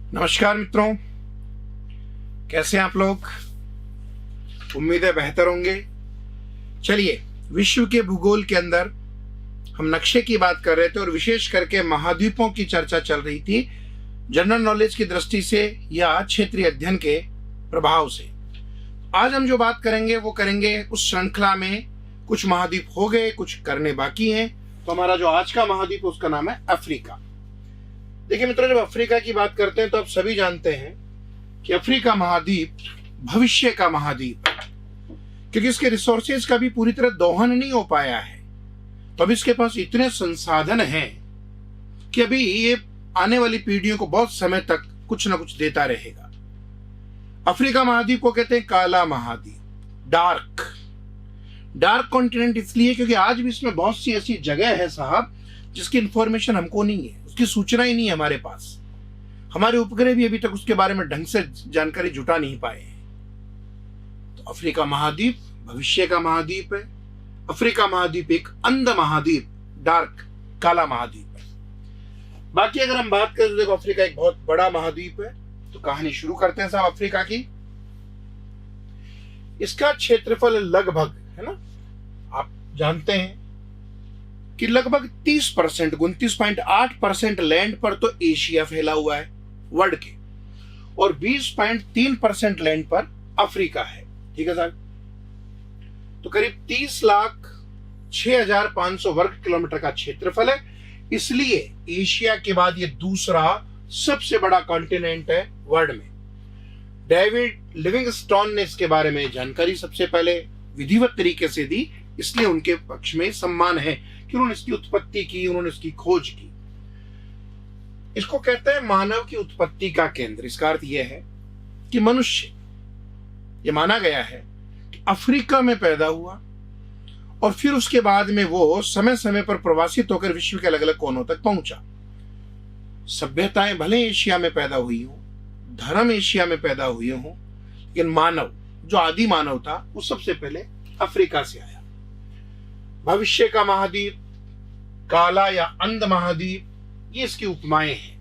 नमस्कार मित्रों, कैसे हैं आप लोग। उम्मीद है बेहतर होंगे। चलिए, विश्व के भूगोल के अंदर हम नक्शे की बात कर रहे थे और विशेष करके महाद्वीपों की चर्चा चल रही थी, जनरल नॉलेज की दृष्टि से या क्षेत्रीय अध्ययन के प्रभाव से। आज हम जो बात करेंगे वो करेंगे उस श्रृंखला में कुछ महाद्वीप हो गए, कुछ करने बाकी हैं। तो हमारा जो आज का महाद्वीप उसका नाम है अफ्रीका। देखिए मित्रों, जब अफ्रीका की बात करते हैं तो आप सभी जानते हैं कि अफ्रीका महाद्वीप भविष्य का महाद्वीप है, क्योंकि इसके रिसोर्सेज का भी पूरी तरह दोहन नहीं हो पाया है। तो अब इसके पास इतने संसाधन हैं कि अभी ये आने वाली पीढ़ियों को बहुत समय तक कुछ ना कुछ देता रहेगा। अफ्रीका महाद्वीप को कहते हैं काला महाद्वीप, डार्क कॉन्टिनेंट इसलिए क्योंकि आज भी इसमें बहुत सी ऐसी जगह है साहब जिसकी इंफॉर्मेशन हमको नहीं है, उसकी सूचना ही नहीं है हमारे पास। हमारे उपग्रह भी अभी तक उसके बारे में ढंग से जानकारी जुटा नहीं पाए हैं। तो अफ्रीका महाद्वीप भविष्य का महाद्वीप है। अफ्रीका महाद्वीप एक अंध महाद्वीप, डार्क काला महाद्वीप है। बाकी अगर हम बात करें तो देखो, अफ्रीका एक बहुत बड़ा महाद्वीप है। तो कहानी शुरू करते हैं साहब अफ्रीका की। इसका क्षेत्रफल लगभग, है ना, आप जानते हैं कि लगभग 30%, 29.8% लैंड पर तो एशिया फैला हुआ है वर्ल्ड के, और 20.3% लैंड पर अफ्रीका है। ठीक है साहब। तो करीब 30,06,500 वर्ग किलोमीटर का क्षेत्रफल है। इसलिए एशिया के बाद ये दूसरा सबसे बड़ा कॉन्टिनेंट है वर्ल्ड में। डेविड लिविंगस्टोन ने इसके बारे में जानकारी सबसे पहले विधिवत तरीके से दी, इसलिए उनके पक्ष में सम्मान है कि उन्होंने इसकी उत्पत्ति की, उन्होंने इसकी खोज की। इसको कहते हैं मानव की उत्पत्ति का केंद्र। इसका अर्थ यह है कि मनुष्य, यह माना गया है कि अफ्रीका में पैदा हुआ और फिर उसके बाद में वो समय समय पर प्रवासित होकर विश्व के अलग अलग कोनों तक पहुंचा। सभ्यताएं भले एशिया में पैदा हुई हो, धर्म एशिया में पैदा हुए हो, लेकिन मानव, जो आदि मानव था, वो सबसे पहले अफ्रीका से आया। भविष्य का महाद्वीप, काला या अंध महाद्वीप, ये इसकी उपमाएं हैं।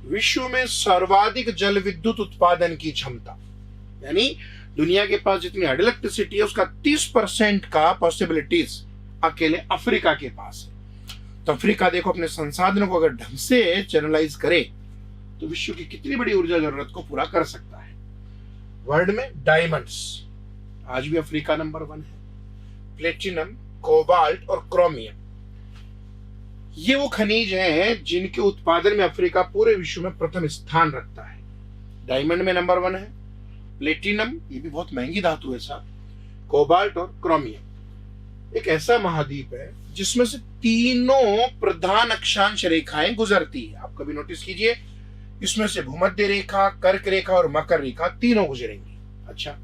विश्व में सर्वाधिक जल विद्युत उत्पादन की क्षमता, यानी दुनिया के पास जितनी इलेक्ट्रिसिटी है उसका 30% का पॉसिबिलिटीज अकेले अफ्रीका के पास है। तो अफ्रीका देखो अपने संसाधनों को अगर ढंग से चैनलाइज करे तो विश्व की कितनी बड़ी ऊर्जा जरूरत को पूरा कर सकता है। वर्ल्ड में डायमंड्स आज भी अफ्रीका नंबर 1 है। प्लेटिनम, कोबाल्ट और क्रोमियम, ये वो खनिज हैं जिनके उत्पादन में अफ्रीका पूरे विश्व में प्रथम स्थान रखता है। डायमंड में नंबर 1 है। प्लेटिनम, ये भी बहुत महंगी धातु है साहब। कोबाल्ट और क्रोमियम। एक ऐसा महाद्वीप है जिसमें से तीनों प्रधान अक्षांश रेखाएं गुजरती है। आप कभी नोटिस कीजिए, इसमें से भूमध्य रेखा, कर्क रेखा और मकर रेखा तीनों गुजरेंगी। अच्छा,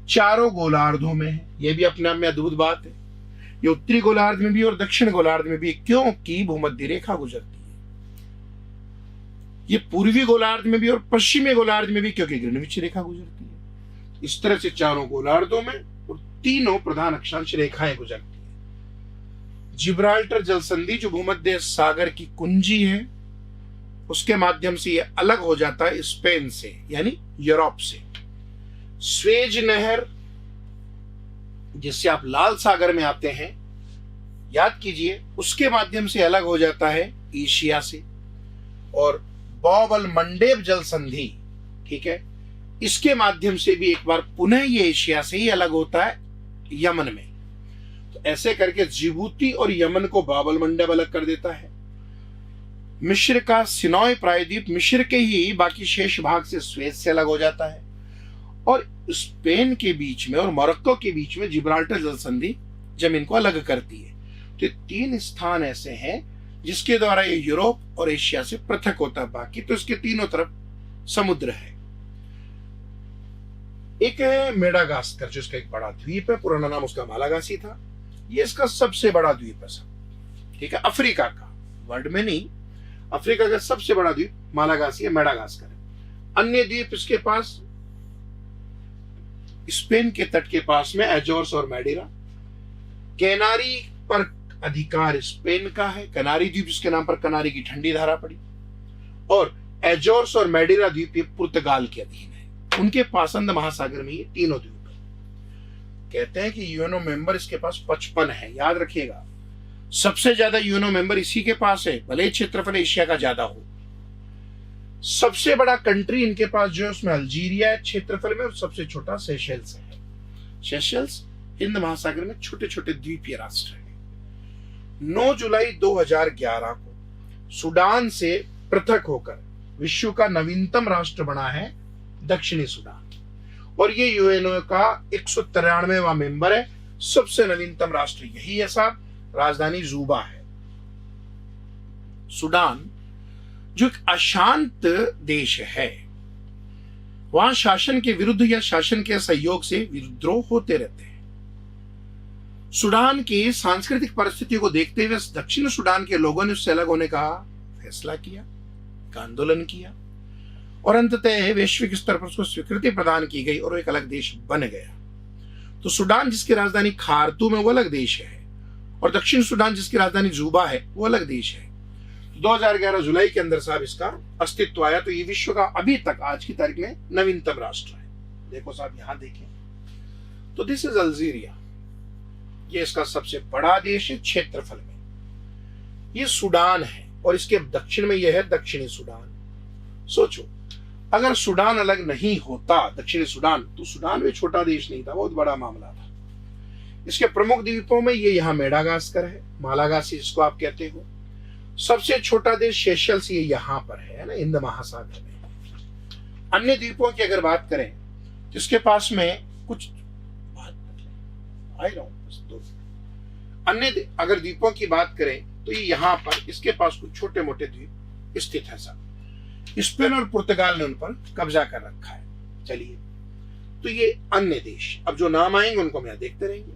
चारों गोलार्धों में है। यह भी अपने आप में अद्भुत बात है। ये उत्तरी गोलार्ध में भी और दक्षिण गोलार्ध में भी, क्योंकि भूमध्य रेखा गुजरती है। ये पूर्वी गोलार्ध में भी और पश्चिमी गोलार्ध में भी, क्योंकि ग्रीनविच रेखा गुजरती है। इस तरह से चारों गोलार्धों में और तीनों प्रधान अक्षांश रेखाएं गुजरती है। जिब्राल्टर जल संधि, जो भूमध्य सागर की कुंजी है, उसके माध्यम से ये अलग हो जाता है स्पेन से, यानी यूरोप से। स्वेज नहर, जिससे आप लाल सागर में आते हैं, याद कीजिए, उसके माध्यम से अलग हो जाता है एशिया से। और बॉब अल मंडेब जल संधि, ठीक है, इसके माध्यम से भी एक बार पुनः ये एशिया से ही अलग होता है यमन में। तो ऐसे करके जिबूती और यमन को बॉब अल मंडेब अलग कर देता है। मिस्र का सिनोय प्रायद्वीप मिस्र के ही बाकी शेष भाग से स्वेज से अलग हो जाता है। और स्पेन के बीच में और मोरक्को के बीच में जिब्राल्टर जल संधि जमीन को अलग करती है। तो ये 3 स्थान ऐसे हैं जिसके द्वारा ये यूरोप और एशिया से पृथक होता है। बाकी तो इसके तीनों तरफ समुद्र है। एक है मेडागास्कर, जो इसका एक बड़ा द्वीप है, पुराना नाम उसका मालागासी था। ये इसका सबसे बड़ा द्वीप है सब, ठीक है, अफ्रीका का, वर्ल्ड में नहीं, अफ्रीका का सबसे बड़ा द्वीप मालागासी है, मेडागास्कर है। अन्य द्वीप इसके पास स्पेन के तट के पास में एजोर्स और मैडेरा। कैनारी पर अधिकार स्पेन का है। कनारी द्वीप, जिसके नाम पर कनारी की ठंडी धारा पड़ी। और एजोर्स और मैडेरा द्वीप ये पुर्तगाल के अधीन है। उनके पास अंध महासागर में ये तीनों द्वीप है। कहते हैं कि यूएनओ मेंबर इसके पास 55 है। याद रखिएगा, सबसे ज्यादा यूएनओ मेंबर इसी के पास है, भले क्षेत्रफल एशिया का ज्यादा हो। सबसे बड़ा कंट्री इनके पास जो है उसमें अल्जीरिया है क्षेत्रफल में, और सबसे छोटा सेशेल्स है। सेशेल्स हिंद महासागर में छोटे छोटे द्वीपीय राष्ट्र है। 9 जुलाई 2011 को सूडान से पृथक होकर विश्व का नवीनतम राष्ट्र बना है दक्षिणी सूडान, और ये यूएनओ का 193वां मेंबर है। सबसे नवीनतम राष्ट्र यही है साहब। राजधानी जूबा है। सूडान जो एक अशांत देश है, वहां शासन के विरुद्ध या शासन के सहयोग से विद्रोह होते रहते हैं। सूडान की सांस्कृतिक परिस्थितियों को देखते हुए दक्षिण सूडान के लोगों ने उससे अलग होने का फैसला किया, एक आंदोलन किया, और अंततः वैश्विक स्तर पर उसको स्वीकृति प्रदान की गई और एक अलग देश बन गया। तो सूडान जिसकी राजधानी खार्तूम है वो अलग देश है, और दक्षिण सूडान जिसकी राजधानी जूबा है वो अलग देश है। 2011 जुलाई के अंदर साहब इसका अस्तित्व आया। तो ये विश्व का अभी तक आज की तारीख में नवीनतम राष्ट्र है। देखो साहब, यहां देखें तो दिस इज अल्जीरिया। ये इसका सबसे बड़ा देश है क्षेत्रफल में। ये सूडान है, और इसके दक्षिण में यह है दक्षिणी सूडान। सोचो, अगर सूडान अलग नहीं होता, दक्षिणी सूडान, तो सूडान भी छोटा देश नहीं था, बहुत बड़ा मामला था। इसके प्रमुख द्वीपों में ये यहाँ मेडागास्कर है, मालागासी जिसको आप कहते हो। सबसे छोटा देश सेशेल्स ये यहाँ पर है ना, हिंद महासागर में। अन्य द्वीपों की अगर बात करें तो इसके पास में कुछ अन्य अगर द्वीपों की बात करें तो ये यहाँ पर इसके पास कुछ छोटे मोटे द्वीप स्थित है साहब। स्पेन और पुर्तगाल ने उन पर कब्जा कर रखा है। चलिए, तो ये अन्य देश, अब जो नाम आएंगे उनको हम यहाँ देखते रहेंगे।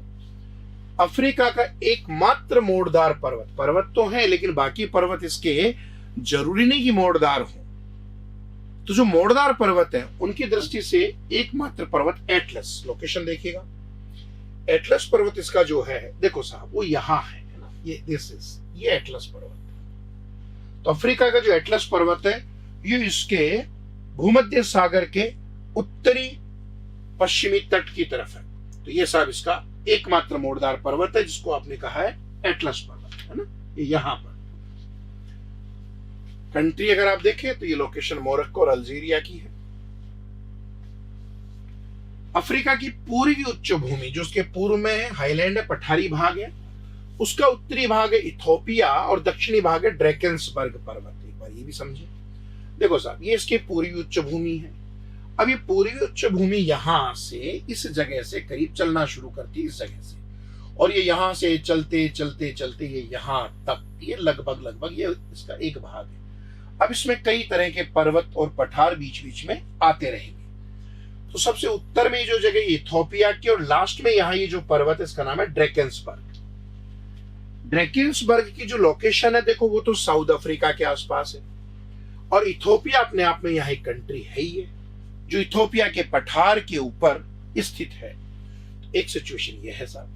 अफ्रीका का एकमात्र मोड़दार पर्वत तो है, लेकिन बाकी पर्वत इसके जरूरी नहीं कि मोड़दार हो। तो जो मोड़दार पर्वत है उनकी दृष्टि से एकमात्र पर्वत एटलस, लोकेशन देखिएगा। एटलस पर्वत इसका जो है, देखो साहब, वो यहां है ना, ये एटलस पर्वत। तो अफ्रीका का जो एटलस पर्वत है ये इसके भूमध्य सागर के उत्तरी पश्चिमी तट की तरफ है। तो ये साहब इसका एकमात्र मोड़दार पर्वत है जिसको आपने कहा है एटलस पर्वत, है ना, ये यहां पर। कंट्री अगर आप देखें तो ये लोकेशन मोरक्को और अल्जीरिया की है। अफ्रीका की पूर्वी उच्च भूमि जो उसके पूर्व में है, हाईलैंड है, पठारी भाग है। उसका उत्तरी भाग है इथोपिया, और दक्षिणी भाग है ड्रैकेंसबर्ग पर्वत। एक बार ये भी समझे। देखो साहब, ये इसकी पूर्वी उच्च भूमि है। अब ये पूर्वी उच्च भूमि यहां से, इस जगह से करीब चलना शुरू करती है, इस जगह से, और ये यहां से चलते चलते चलते ये यहां तक, ये लगभग ये इसका एक भाग है। अब इसमें कई तरह के पर्वत और पठार बीच बीच में आते रहेंगे। तो सबसे उत्तर में जो जगह इथोपिया की, और लास्ट में यहाँ ये जो पर्वत है इसका नाम है ड्रैकेंसबर्ग। ड्रैकेंसबर्ग की जो लोकेशन है देखो, वो तो साउथ अफ्रीका के आसपास है, और इथोपिया अपने आप में यहाँ एक कंट्री है ही है जो इथोपिया के पठार के ऊपर स्थित है। एक सिचुएशन ये है साहब।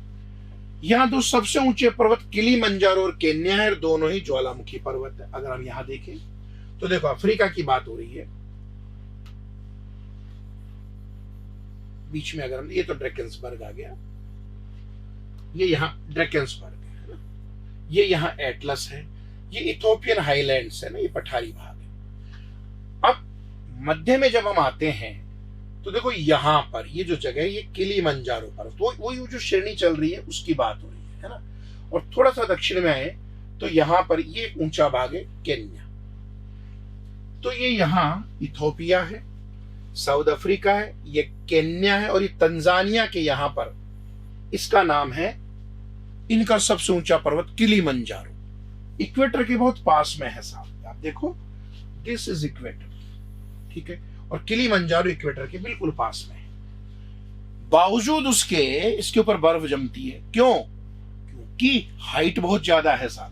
यहाँ दो सबसे ऊंचे पर्वत किलिमंजारो और केन्या है, दोनों ही ज्वालामुखी पर्वत है। अगर हम यहाँ देखें तो देखो, अफ्रीका की बात हो रही है, बीच में अगर हम, ये तो ड्रैकेंसबर्ग आ गया, ये यहाँ ड्रैकेंसबर्ग है ना, ये यहाँ एटलस है, ये इथोपियन हाईलैंड्स है ना, ये पठारी भाग है। अब मध्य में जब हम आते हैं तो देखो यहाँ पर ये जो जगह है ये किलिमंजारो पर्वत, तो वो जो श्रेणी चल रही है उसकी बात हो रही है ना। और थोड़ा सा दक्षिण में आए तो यहाँ पर ये ऊंचा भाग है केन्या। तो ये यहाँ इथोपिया है, साउथ अफ्रीका है, ये केन्या है, और ये तंजानिया के यहाँ पर इसका नाम है, इनका सबसे ऊंचा पर्वत किलिमंजारो। इक्वेटर के बहुत पास में है साहब, आप देखो, दिस इज इक्वेटर, ठीक है, और किलिमंजारो इक्वेटर के बिल्कुल पास में है। बावजूद उसके इसके ऊपर बर्फ जमती है। क्यों? क्योंकि हाइट बहुत ज्यादा है साहब।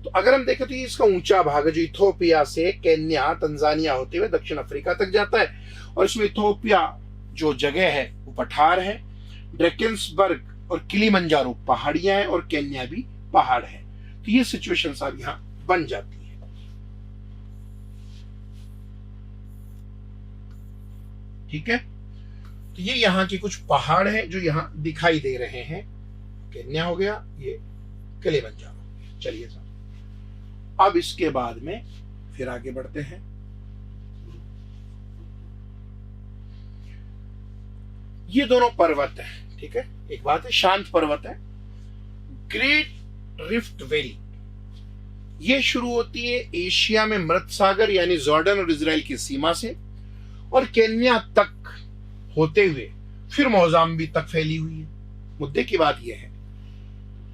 तो अगर हम देखें तो ये इसका ऊंचा भाग है जो इथोपिया से केन्या, तंजानिया होते हुए दक्षिण अफ्रीका तक जाता है, और इसमें इथोपिया जो जगह है वो पठार है, ड्रैकेंसबर्ग और किलिमंजारो पहाड़ियां हैं, और केन्या भी पहाड़ है। तो ये सिचुएशन साहब यहां बन जाती है। ठीक है, तो ये यहाँ के कुछ पहाड़ हैं जो यहाँ दिखाई दे रहे हैं। केन्या हो गया, ये किलिमंजारो। चलिए साहब, अब इसके बाद में फिर आगे बढ़ते हैं। ये दोनों पर्वत है, ठीक है, एक बात है, शांत पर्वत है। ग्रेट रिफ्ट वैली ये शुरू होती है एशिया में मृत सागर यानी जॉर्डन और इजराइल की सीमा से, और केन्या तक होते हुए फिर मोजाम्बिक तक फैली हुई है। मुद्दे की बात यह है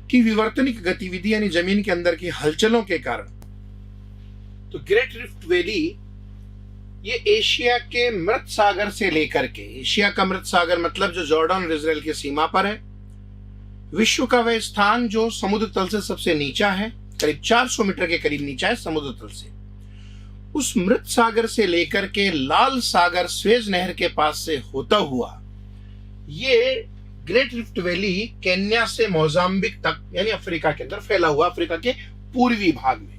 कि विवर्तनिक गतिविधि यानी जमीन के अंदर की हलचलों के कारण तो ग्रेट रिफ्ट वैली ये एशिया के मृत सागर से लेकर के, एशिया का मृत सागर मतलब जो जॉर्डन और इजराइल की सीमा पर है, विश्व का वह स्थान जो समुद्र तल से सबसे नीचा है, करीब 400 मीटर के करीब नीचा है समुद्र तल से, उस मृत सागर से लेकर के लाल सागर स्वेज नहर के पास से होता हुआ ये ग्रेट रिफ्ट वैली केन्या से मोजाम्बिक तक यानी अफ्रीका के अंदर फैला हुआ, अफ्रीका के पूर्वी भाग में।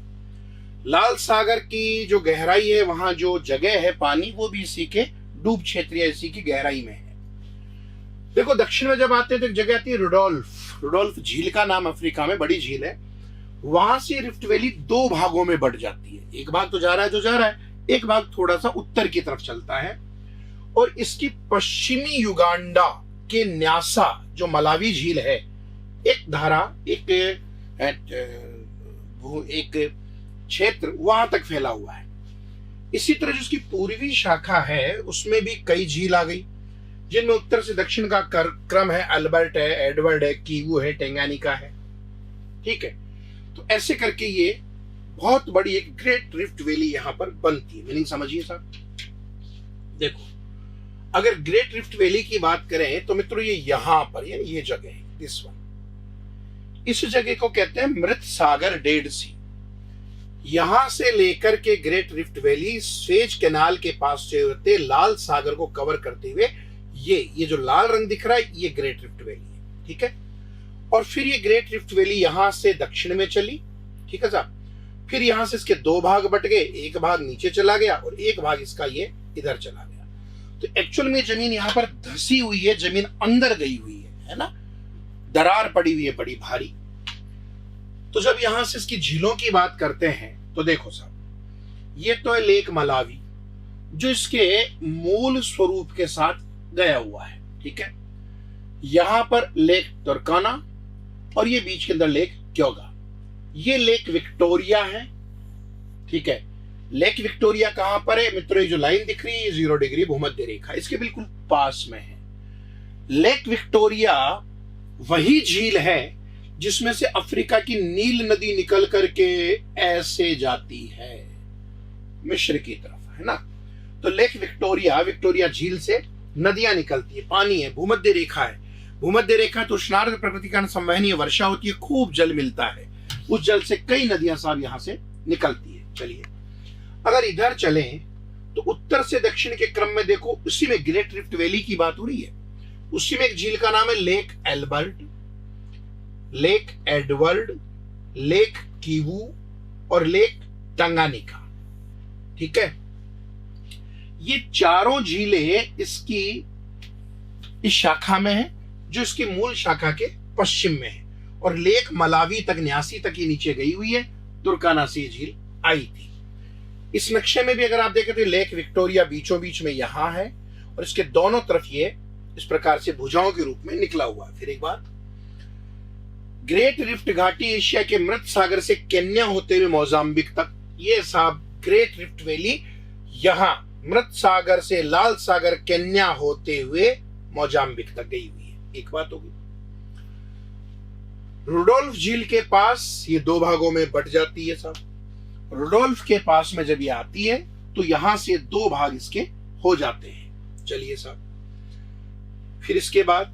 लाल सागर की जो गहराई है, वहां जो जगह है पानी, वो भी इसी के डूब क्षेत्र या इसी की गहराई में है। देखो दक्षिण में जब आते हैं तो एक जगह आती है रुडोल्फ झील का नाम, अफ्रीका में बड़ी झील है। वहां से रिफ्ट वैली दो भागों में बढ़ जाती है, एक भाग तो जा रहा है जो जा रहा है, एक भाग थोड़ा सा उत्तर की तरफ चलता है, और इसकी पश्चिमी युगांडा के न्यासा जो मलावी झील है, एक धारा एक क्षेत्र वहां तक फैला हुआ है। इसी तरह जो उसकी पूर्वी शाखा है उसमें भी कई झील आ गई, जिनमें उत्तर से दक्षिण का क्रम है, अल्बर्ट है, एडवर्ड है, कीवू है, टेंगानिका है, ठीक है। तो ऐसे करके ये बहुत बड़ी एक ग्रेट रिफ्ट वैली यहां पर बनती है। मीनिंग समझिए साहब, देखो अगर ग्रेट रिफ्ट वैली की बात करें तो मित्रों ये यहां पर ये जगह है, दिस वन, इस जगह को कहते हैं मृत सागर, डेड सी। यहां से लेकर के great rift valley Suez canal के पास से होते लाल सागर को कवर करते हुए ये जो लाल रंग दिख रहा है ये ग्रेट रिफ्ट वैली है, ठीक है। और फिर ये ग्रेट रिफ्ट वैली यहां से दक्षिण में चली, ठीक है साहब, फिर यहां से इसके दो भाग बट गए, एक भाग नीचे चला गया और एक भाग इसका ये इधर चला गया। तो एक्चुअल में जमीन यहां पर धसी हुई है, जमीन अंदर गई हुई है ना, दरार पड़ी हुई है बड़ी भारी। तो जब यहां से इसकी झीलों की बात करते हैं तो देखो साहब, ये तो है लेक मलावी जो इसके मूल स्वरूप के साथ गया हुआ है, ठीक है। यहां पर लेक तुर्काना और ये बीच के अंदर लेक क्योगा। ये लेक विक्टोरिया है, ठीक है। लेक विक्टोरिया कहां पर है मित्रों, ये जो लाइन दिख रही है 0 डिग्री भूमध्य रेखा, इसके बिल्कुल पास में है। लेक विक्टोरिया वही झील है जिसमें से अफ्रीका की नील नदी निकल करके ऐसे जाती है मिस्र की तरफ, है ना। तो लेक विक्टोरिया झील से नदियां निकलती है, पानी है, भूमध्य रेखा है। भूमध्य रेखा तो उष्णार्द्र प्रकृति का संवहनीय वर्षा होती है, खूब जल मिलता है, उस जल से कई नदियां साहब यहां से निकलती है। चलिए अगर इधर चलें तो उत्तर से दक्षिण के क्रम में देखो, उसी में ग्रेट रिफ्ट वैली की बात हो रही है। उसी में एक झील का नाम है lake Albert, lake Edward, lake Kivu और लेक टंगानिका, ठीक है। ये चारों झीलें इसकी इस शाखा में है जो इसकी मूल शाखा के पश्चिम में है, और लेक मलावी तक, न्यासी तक ये नीचे गई हुई है, तुर्काना से ये झील आई थी। इस नक्शे में भी अगर आप देखें तो लेक विक्टोरिया बीचों बीच में यहां है और इसके दोनों तरफ ये इस प्रकार से भुजाओं के रूप में निकला हुआ है। फिर एक बार, ग्रेट रिफ्ट घाटी एशिया के मृत सागर से केन्या होते हुए मोजाम्बिक तक, ये साहब ग्रेट रिफ्ट वैली यहां मृत सागर से लाल सागर केन्या होते हुए मोजाम्बिक तक गई हुई है। एक बात होगी। रुडोल्फ झील के पास ये दो भागों में बट जाती है साहब। रुडोल्फ के पास में जब ये आती है तो यहां से दो भाग इसके हो जाते हैं। चलिए साहब, फिर इसके बाद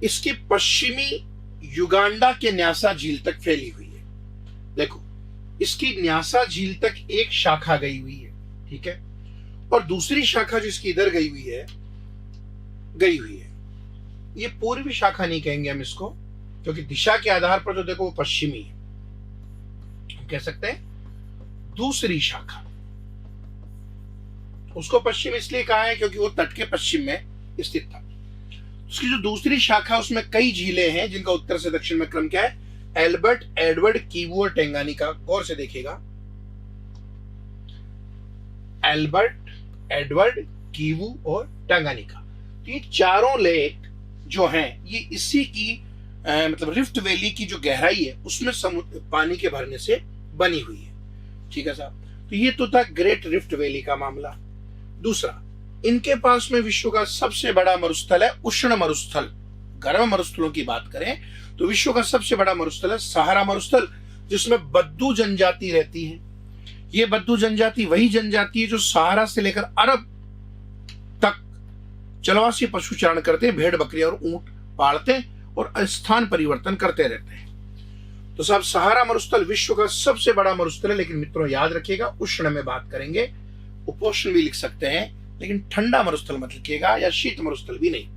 इसके पश्चिमी युगांडा के न्यासा झील तक फैली हुई है। देखो इसकी न्यासा झील तक एक शाखा गई हुई है, ठीक है, और दूसरी शाखा जो इसकी इधर गई हुई है ये पूर्वी शाखा नहीं कहेंगे हम इसको, क्योंकि दिशा के आधार पर जो देखो वो पश्चिमी है, हम कह सकते हैं दूसरी शाखा। उसको पश्चिम इसलिए कहा है क्योंकि वो तट के पश्चिम में स्थित था। उसकी जो दूसरी शाखा उसमें कई झीलें हैं जिनका उत्तर से दक्षिण में क्रम क्या है, एल्बर्ट, एडवर्ड, कीवू और टेंगानिका। गौर से देखिएगा, एल्बर्ट, एडवर्ड, कीवू और टेंगानिका। तो ये चारों लेक जो हैं ये इसी की मतलब रिफ्ट वैली की जो गहराई है उसमें समुद्र पानी के भरने से बनी हुई है। ठीक है साहब, तो ये तो था ग्रेट रिफ्ट वैली का मामला। दूसरा, इनके पास में विश्व का सबसे बड़ा मरुस्थल है उष्ण मरुस्थल। गर्म मरुस्थलों की बात करें तो विश्व का सबसे बड़ा मरुस्थल है सहारा मरुस्थल, जिसमें बद्दू जनजाति रहती है। ये बद्दू जनजाति वही जनजाति है जो सहारा से लेकर अरब तक जलवासी पशु चारण करते हैं, भेड़ बकरियां और ऊंट पालते हैं और स्थान परिवर्तन करते रहते हैं। तो साहब सहारा मरुस्थल विश्व का सबसे बड़ा मरुस्थल है, लेकिन मित्रों याद रखिएगा उष्ण में बात करेंगे, उपोष्ण भी लिख सकते हैं, लेकिन ठंडा मरुस्थल मत लिखिएगा या शीत मरुस्थल भी नहीं।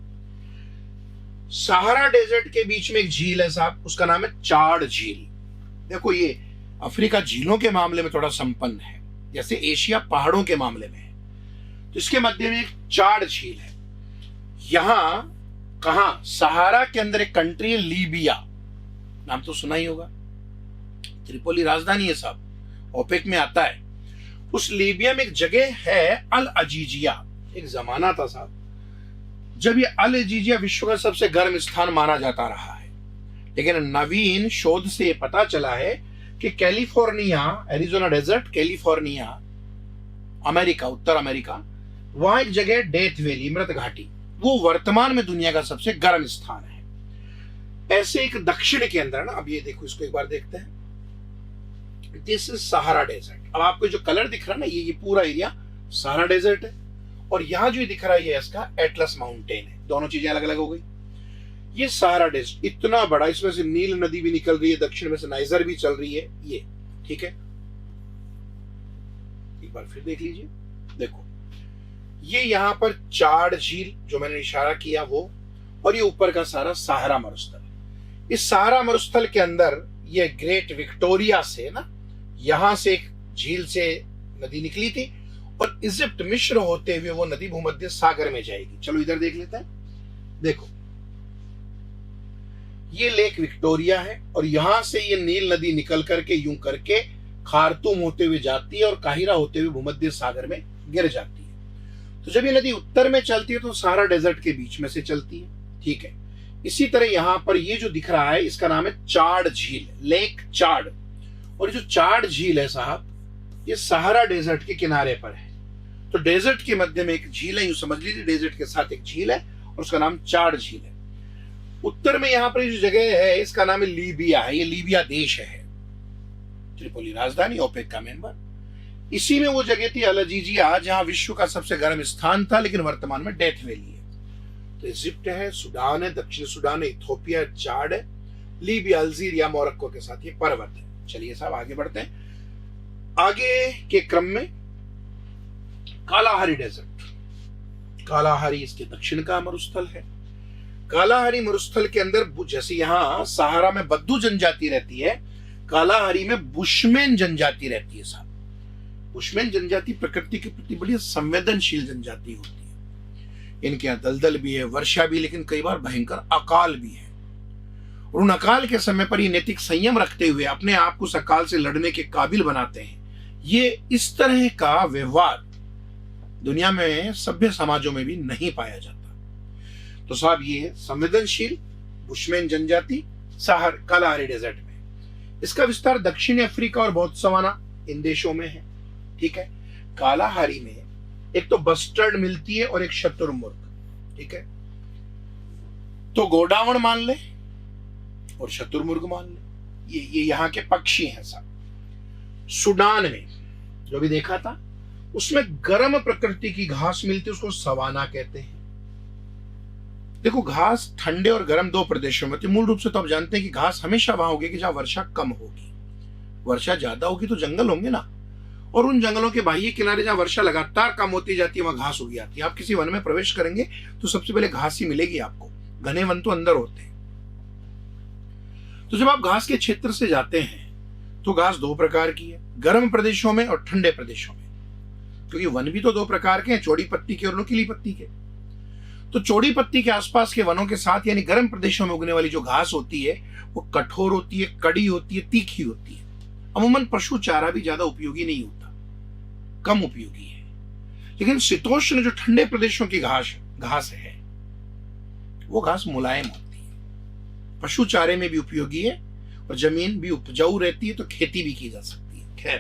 सहारा डेजर्ट के बीच में एक झील है साहब, उसका नाम है चाड झील। देखो ये अफ्रीका झीलों के मामले में थोड़ा संपन्न है, जैसे एशिया पहाड़ों के मामले में है। तो इसके मध्य में एक चाड झील है। यहां कहां, सहारा के अंदर एक कंट्री है लीबिया, नाम तो सुना ही होगा, त्रिपोली राजधानी है साहब, ओपेक में आता है। उस लीबिया में एक जगह है अल अजीजिया। एक जमाना था साहब जब ये अल अजीजिया विश्व का सबसे गर्म स्थान माना जाता रहा है, लेकिन नवीन शोध से ये पता चला है कि California, Arizona desert, California, America, उत्तर अमेरिका, वहां एक जगह डेथ वैली, मृत घाटी, वो वर्तमान में दुनिया का सबसे गर्म स्थान है। ऐसे एक दक्षिण के अंदर ना, अब ये देखो, इसको एक बार देखते हैं, दिस इज सहारा डेजर्ट। अब आपको जो कलर दिख रहा है ना, ये पूरा एरिया सहारा डेजर्ट है, और यहां जो दिख रहा है ये इसका एटलस माउंटेन है। दोनों चीजें अलग अलग हो गई। ये सहारा डेजर्ट इतना बड़ा, इसमें से नील नदी भी निकल रही है, दक्षिण में से नाइजर भी चल रही है ये, ठीक है। एक बार फिर देख लीजिए, देखो ये यहां पर चाड झील जो मैंने इशारा किया वो, और ये ऊपर का सारा सहारा मरुस्थल। इस सहारा मरुस्थल के अंदर ये ग्रेट विक्टोरिया से ना, यहां से एक झील से नदी निकली थी और इजिप्ट, मिस्र होते हुए वो नदी भूमध्य सागर में जाएगी। चलो इधर देख लेते हैं। देखो ये लेक विक्टोरिया है और यहां से ये नील नदी निकल करके यूं करके खार्तूम होते हुए जाती है और काहिरा होते हुए भूमध्य सागर में गिर जाती है। तो जब ये नदी उत्तर में चलती है तो सहारा डेजर्ट के बीच में से चलती है, ठीक है। इसी तरह यहां पर ये जो दिख रहा है इसका नाम है चाड झील, लेक चाड। और जो चाड झील है साहब ये सहारा डेजर्ट के किनारे पर है। तो डेजर्ट के मध्य में एक झील है, यूं समझ लीजिए डेजर्ट के साथ एक झील है और उसका नाम चाड झील है। उत्तर में यहां पर जो जगह है इसका नाम है लीबिया है, ये लीबिया देश है, त्रिपोली राजधानी, ओपेक का मेंबर। इसी में वो जगह थी अल अजीजिया जहां विश्व का सबसे गर्म स्थान था, लेकिन वर्तमान में डेथ वैली है। तो इजिप्ट है, सूडान है, दक्षिण सूडान है, इथोपिया, चाड है, लीबिया, अल्जीरिया, मोरक्को के साथ ये पर्वत है। चलिए साहब आगे बढ़ते हैं। आगे के क्रम में कालाहारी डेजर्ट, कालाहारी इसके दक्षिण का मरुस्थल है। कालाहारी मरुस्थल के अंदर जैसे यहां सहारा में बद्दू जनजाति रहती है, कालाहारी में बुशमैन जनजाति रहती है साहब। बुशमैन जनजाति प्रकृति के प्रति बड़ी संवेदनशील जनजाति होती है। इनके यहाँ दलदल भी है, वर्षा भी, लेकिन कई बार भयंकर अकाल भी है। और उन अकाल के समय पर ये नैतिक संयम रखते हुए अपने आप को उस अकाल से लड़ने के काबिल बनाते हैं। ये इस तरह का व्यवहार दुनिया में सभ्य समाजों में भी नहीं पाया जाता। तो साहब ये संवेदनशील बुशमैन जनजाति सहारा कालाहारी डेजर्ट में, इसका विस्तार दक्षिणी अफ्रीका और बोत्सवाना इन देशों में है, ठीक है। कालाहारी में एक तो बस्टर्ड मिलती है और एक शतुरमुर्ग, ठीक है। तो गोडावण मान ले और शतुरमुर्ग मान ले, ये यहाँ के पक्षी हैं साहब। सूडान में जो भी देखा था उसमें गर्म प्रकृति की घास मिलती है, उसको सवाना कहते हैं। देखो घास ठंडे और गर्म दो प्रदेशों में होती है। मूल रूप से तो आप जानते हैं कि घास हमेशा वहां होगी कि जहां वर्षा कम होगी। वर्षा ज्यादा होगी तो जंगल होंगे ना, और उन जंगलों के बाह्य किनारे जहां वर्षा लगातार कम होती जाती है वहां घास उगी आती है। आप किसी वन में प्रवेश करेंगे तो सबसे पहले घास ही मिलेगी आपको, घने वन तो अंदर होते हैं। तो जब आप घास के क्षेत्र से जाते हैं तो घास दो प्रकार की है, गर्म प्रदेशों में और ठंडे प्रदेशों में। क्योंकि वन भी तो दो प्रकार के हैं, चौड़ी पत्ती के और नुकीली पत्ती के। तो चौड़ी पत्ती के आसपास के वनों के साथ यानी गर्म प्रदेशों में उगने वाली जो घास होती है वो कठोर होती है, कड़ी होती है, तीखी होती है। अमूमन पशु चारा भी ज्यादा उपयोगी नहीं होता, कम उपयोगी है। लेकिन शीतोष्ण जो ठंडे प्रदेशों की घास है वो घास मुलायम होती है, पशु चारे में भी उपयोगी है और जमीन भी उपजाऊ रहती है तो खेती भी की जा सकती है। खैर,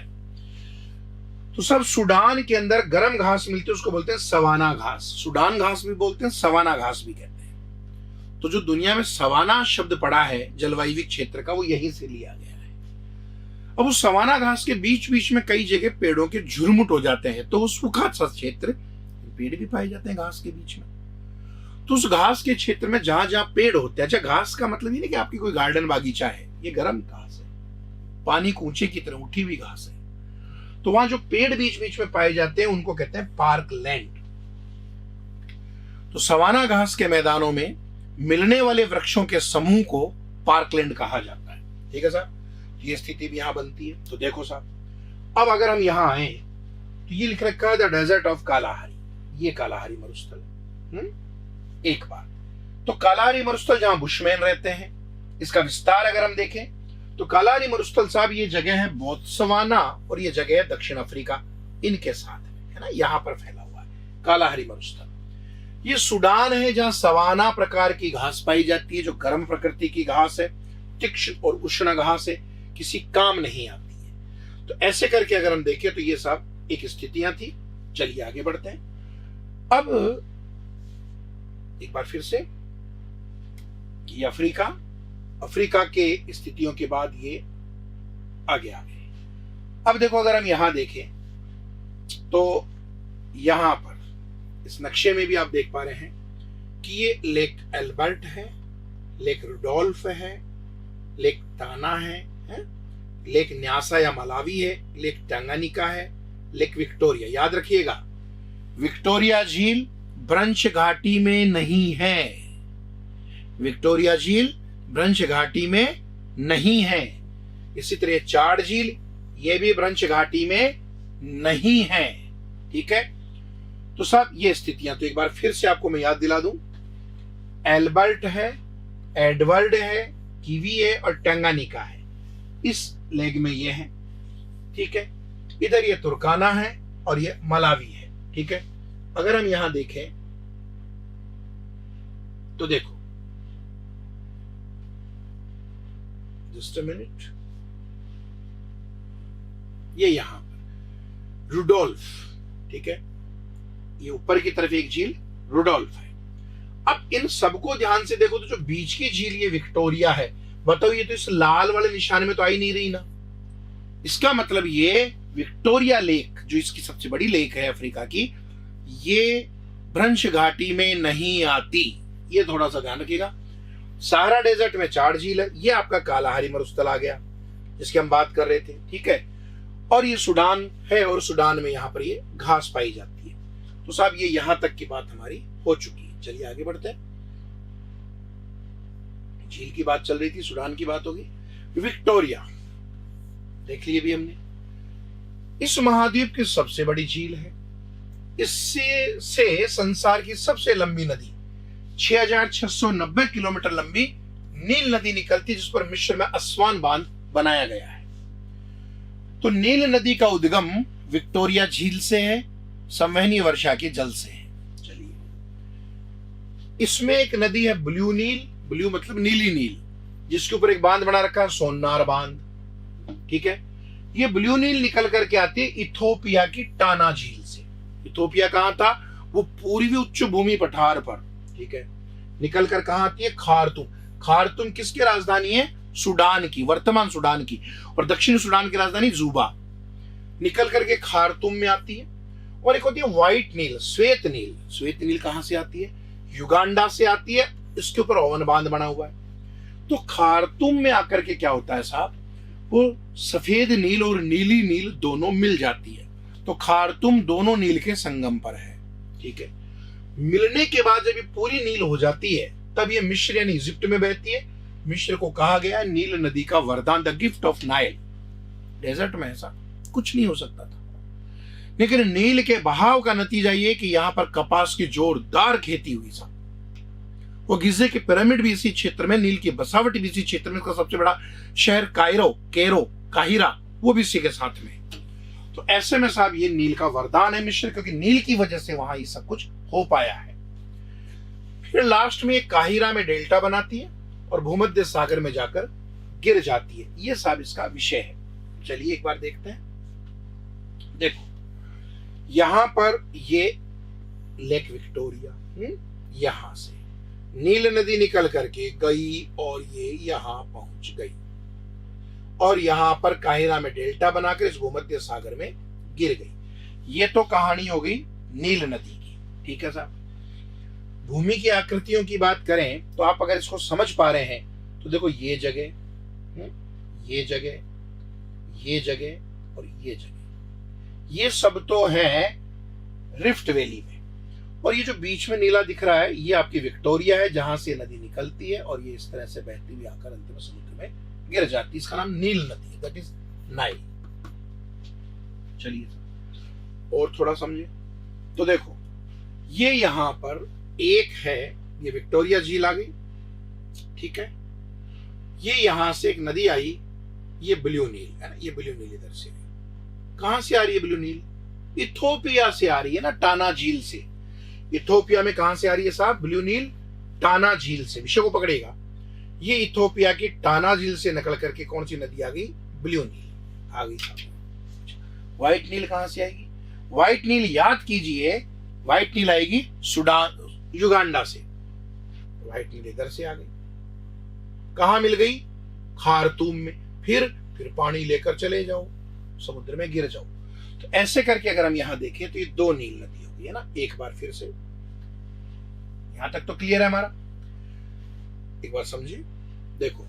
तो सब सूडान के अंदर गर्म घास मिलती है, उसको बोलते हैं सवाना घास। सूडान घास भी बोलते हैं, सवाना घास भी कहते हैं। तो जो दुनिया में सवाना शब्द पड़ा है जलवायु क्षेत्र का, वो यहीं से लिया गया है। अब उस सवाना घास के बीच बीच में कई जगह पेड़ों के झुरमुट हो जाते हैं, तो वो सूखा सा क्षेत्र, पेड़ भी पाए जाते हैं घास के बीच में। तो उस घास के क्षेत्र में जहां जहां पेड़ होते हैं, अच्छा घास का मतलब ये नहीं कि आपकी कोई गार्डन बागीचा है, ये गर्म घास है, पानी कूचे की तरह उठी हुई घास है। तो वहां जो पेड़ बीच बीच में पाए जाते हैं उनको कहते हैं पार्क लैंड। तो सवाना घास के मैदानों में मिलने वाले वृक्षों के समूह को पार्कलैंड कहा जाता है। ठीक है साहब, ये स्थिति भी यहां बनती है। तो देखो साहब, अब अगर हम यहां आए तो ये लिख रखा है द डेजर्ट ऑफ कालाहारी, ये कालाहारी मरुस्थल है। एक बात तो कालाहारी मरुस्थल जहां बुशमैन रहते हैं, इसका विस्तार अगर हम देखें तो कालाहारी मरुस्थल साहब ये जगह है बोत्सवाना और ये जगह है दक्षिण अफ्रीका, इनके साथ है ना, यहां पर फैला हुआ है कालाहारी मरुस्थल। ये सूडान है जहां सवाना प्रकार की घास पाई जाती है, जो गर्म प्रकृति की घास है, तीक्ष्ण और उष्ण घास है, किसी काम नहीं आती है। तो ऐसे करके अगर हम देखें तो ये साहब एक स्थितियां थी। चलिए आगे बढ़ते हैं। अब एक बार फिर से ये अफ्रीका के स्थितियों के बाद ये आगे आ गए। अब देखो अगर हम यहां देखें तो यहां पर इस नक्शे में भी आप देख पा रहे हैं कि ये लेक एल्बर्ट है, लेक रुडोल्फ है, लेक ताना है, लेक न्यासा या मलावी है, लेक टंगानिका है, लेक विक्टोरिया। याद रखिएगा, विक्टोरिया झील ब्रंश घाटी में नहीं है, विक्टोरिया झील ब्रंश घाटी में नहीं है। इसी तरह चाड झील ये भी ब्रंश घाटी में नहीं है। ठीक है, तो साहब ये स्थितियां तो एक बार फिर से आपको मैं याद दिला दूं, एल्बर्ट है, एडवर्ड है, कीवी है और टंगानिका है, इस लेग में ये है। ठीक है, इधर ये तुर्काना है और ये मलावी है। ठीक है, अगर हम यहां देखें तो देखो, जस्ट अ मिनट, ये यहां पर रुडोल्फ, ठीक है, ये ऊपर की तरफ एक झील रुडोल्फ है। अब इन सबको ध्यान से देखो तो जो बीच की झील ये विक्टोरिया है, बताओ ये तो इस लाल वाले निशान में तो आई नहीं रही ना। इसका मतलब ये विक्टोरिया लेक जो इसकी सबसे बड़ी लेक है अफ्रीका की, ये ब्रंश घाटी में नहीं आती, ये थोड़ा सा ध्यान रखिएगा। सहारा डेजर्ट में चाड झील है, ये आपका कालाहारी मरुस्थल आ गया जिसकी हम बात कर रहे थे। ठीक है, और ये सूडान है और सूडान में यहां पर ये घास पाई जाती है। तो साहब ये यहां तक की बात हमारी हो चुकी है। चलिए आगे बढ़ते हैं। झील की बात चल रही थी, सूडान की बात होगी। विक्टोरिया देख लिए भी हमने, इस महाद्वीप की सबसे बड़ी झील है। इससे संसार की सबसे लंबी नदी 6690 किलोमीटर लंबी नील नदी निकलती है, जिस पर मिस्र में अस्वान बांध बनाया गया है। तो नील नदी का उद्गम विक्टोरिया झील से है, संवहनीय वर्षा के जल से है। चलिए, इसमें एक नदी है ब्लू नील, ब्लू मतलब नीली नील, जिसके ऊपर एक बांध बना रखा है सोनार बांध। ठीक है, ये ब्लू नील निकल करके आती है इथोपिया की टाना झील से। इथोपिया कहां था? वो पूर्वी उच्च भूमि पठार पर। ठीक है, निकल कर कहां आती है? खार्तूम। खार्तूम किसकी राजधानी है? सूडान की, वर्तमान सूडान की, और दक्षिण सूडान की राजधानी जुबा। निकल करके खार्तूम में आती है। और एक होती है व्हाइट नील, श्वेत नील। श्वेत नील कहां से आती है? युगांडा से आती है, इसके ऊपर ओवन बांध बना हुआ है। तो खार्तूम में आकर के क्या होता है साहब, वो सफेद नील और नीली नील दोनों मिल जाती है। तो खार्तूम दोनों नील के संगम पर है। ठीक है, मिलने के बाद जब ये पूरी नील हो जाती है तब ये मिस्र यानी इजिप्ट में बहती है। मिस्र को कहा गया नील नदी का वरदान, the gift of Nile. Desert में ऐसा कुछ नहीं हो सकता था। लेकिन नील के बहाव का नतीजा ये कि यहां पर कपास की जोरदार खेती हुई साहब। वो गिज़े के पिरामिड भी इसी क्षेत्र में, नील की बसावट भी इसी क्षेत्र में, इसका सबसे बड़ा शहर काहिरा वो भी इसी के साथ में। तो ऐसे में साहब ये नील का वरदान है मिस्र, क्योंकि नील की वजह से वहां ये सब कुछ हो पाया है। फिर लास्ट में काहिरा में डेल्टा बनाती है और भूमध्य सागर में जाकर गिर जाती है। ये साहब इसका विषय है। चलिए एक बार देखते हैं। देखो यहां पर ये लेक विक्टोरिया, यहां से नील नदी निकल करके गई और ये यहां पहुंच गई और यहां पर काहिरा में डेल्टा बनाकर इस भूमध्य सागर में गिर गई। ये तो कहानी हो गई नील नदी की, ठीक है साहब। भूमि की आकृतियों की बात करें तो आप अगर इसको समझ पा रहे हैं तो देखो ये जगह, ये जगह, ये जगह और ये जगह, ये सब तो है रिफ्ट वैली में। और ये जो बीच में नीला दिख रहा है ये आपकी विक्टोरिया है, जहां से नदी निकलती है और ये इस तरह से बहती हुई आकर अंतिम समुद्र में गिर जाती है। इसका नाम नील नदी है, दैट इज नाइल। चलिए और थोड़ा समझे तो देखो ये यहां पर एक है, ये विक्टोरिया झील आ गई, ठीक है। ये यहां से एक नदी आई, ये ब्लू नील है ना, ये ब्लू नील इधर से कहां से आ रही है? ब्लू नील इथोपिया से आ रही है ना, टाना झील से। इथोपिया में कहां से आ रही है साहब? ब्लू नील टाना झील से। विषय को पकड़ेगा। ये इथोपिया की टाना झील से निकल करके कौन सी नदी आ गई? ब्लू नील आ गई साहब। व्हाइट नील कहां से आएगी? व्हाइट नील याद कीजिए, व्हाइट नील आएगी सुडान, युगांडा से। व्हाइट नील इधर से आ गई, कहां मिल गई? खार्तूम में। फिर पानी लेकर चले जाओ, समुद्र में गिर जाओ। तो ऐसे करके अगर हम यहां देखें तो ये दो नील नदी हो गई है ना। एक बार फिर से, यहां तक तो क्लियर है हमारा? एक बार समझिए। देखो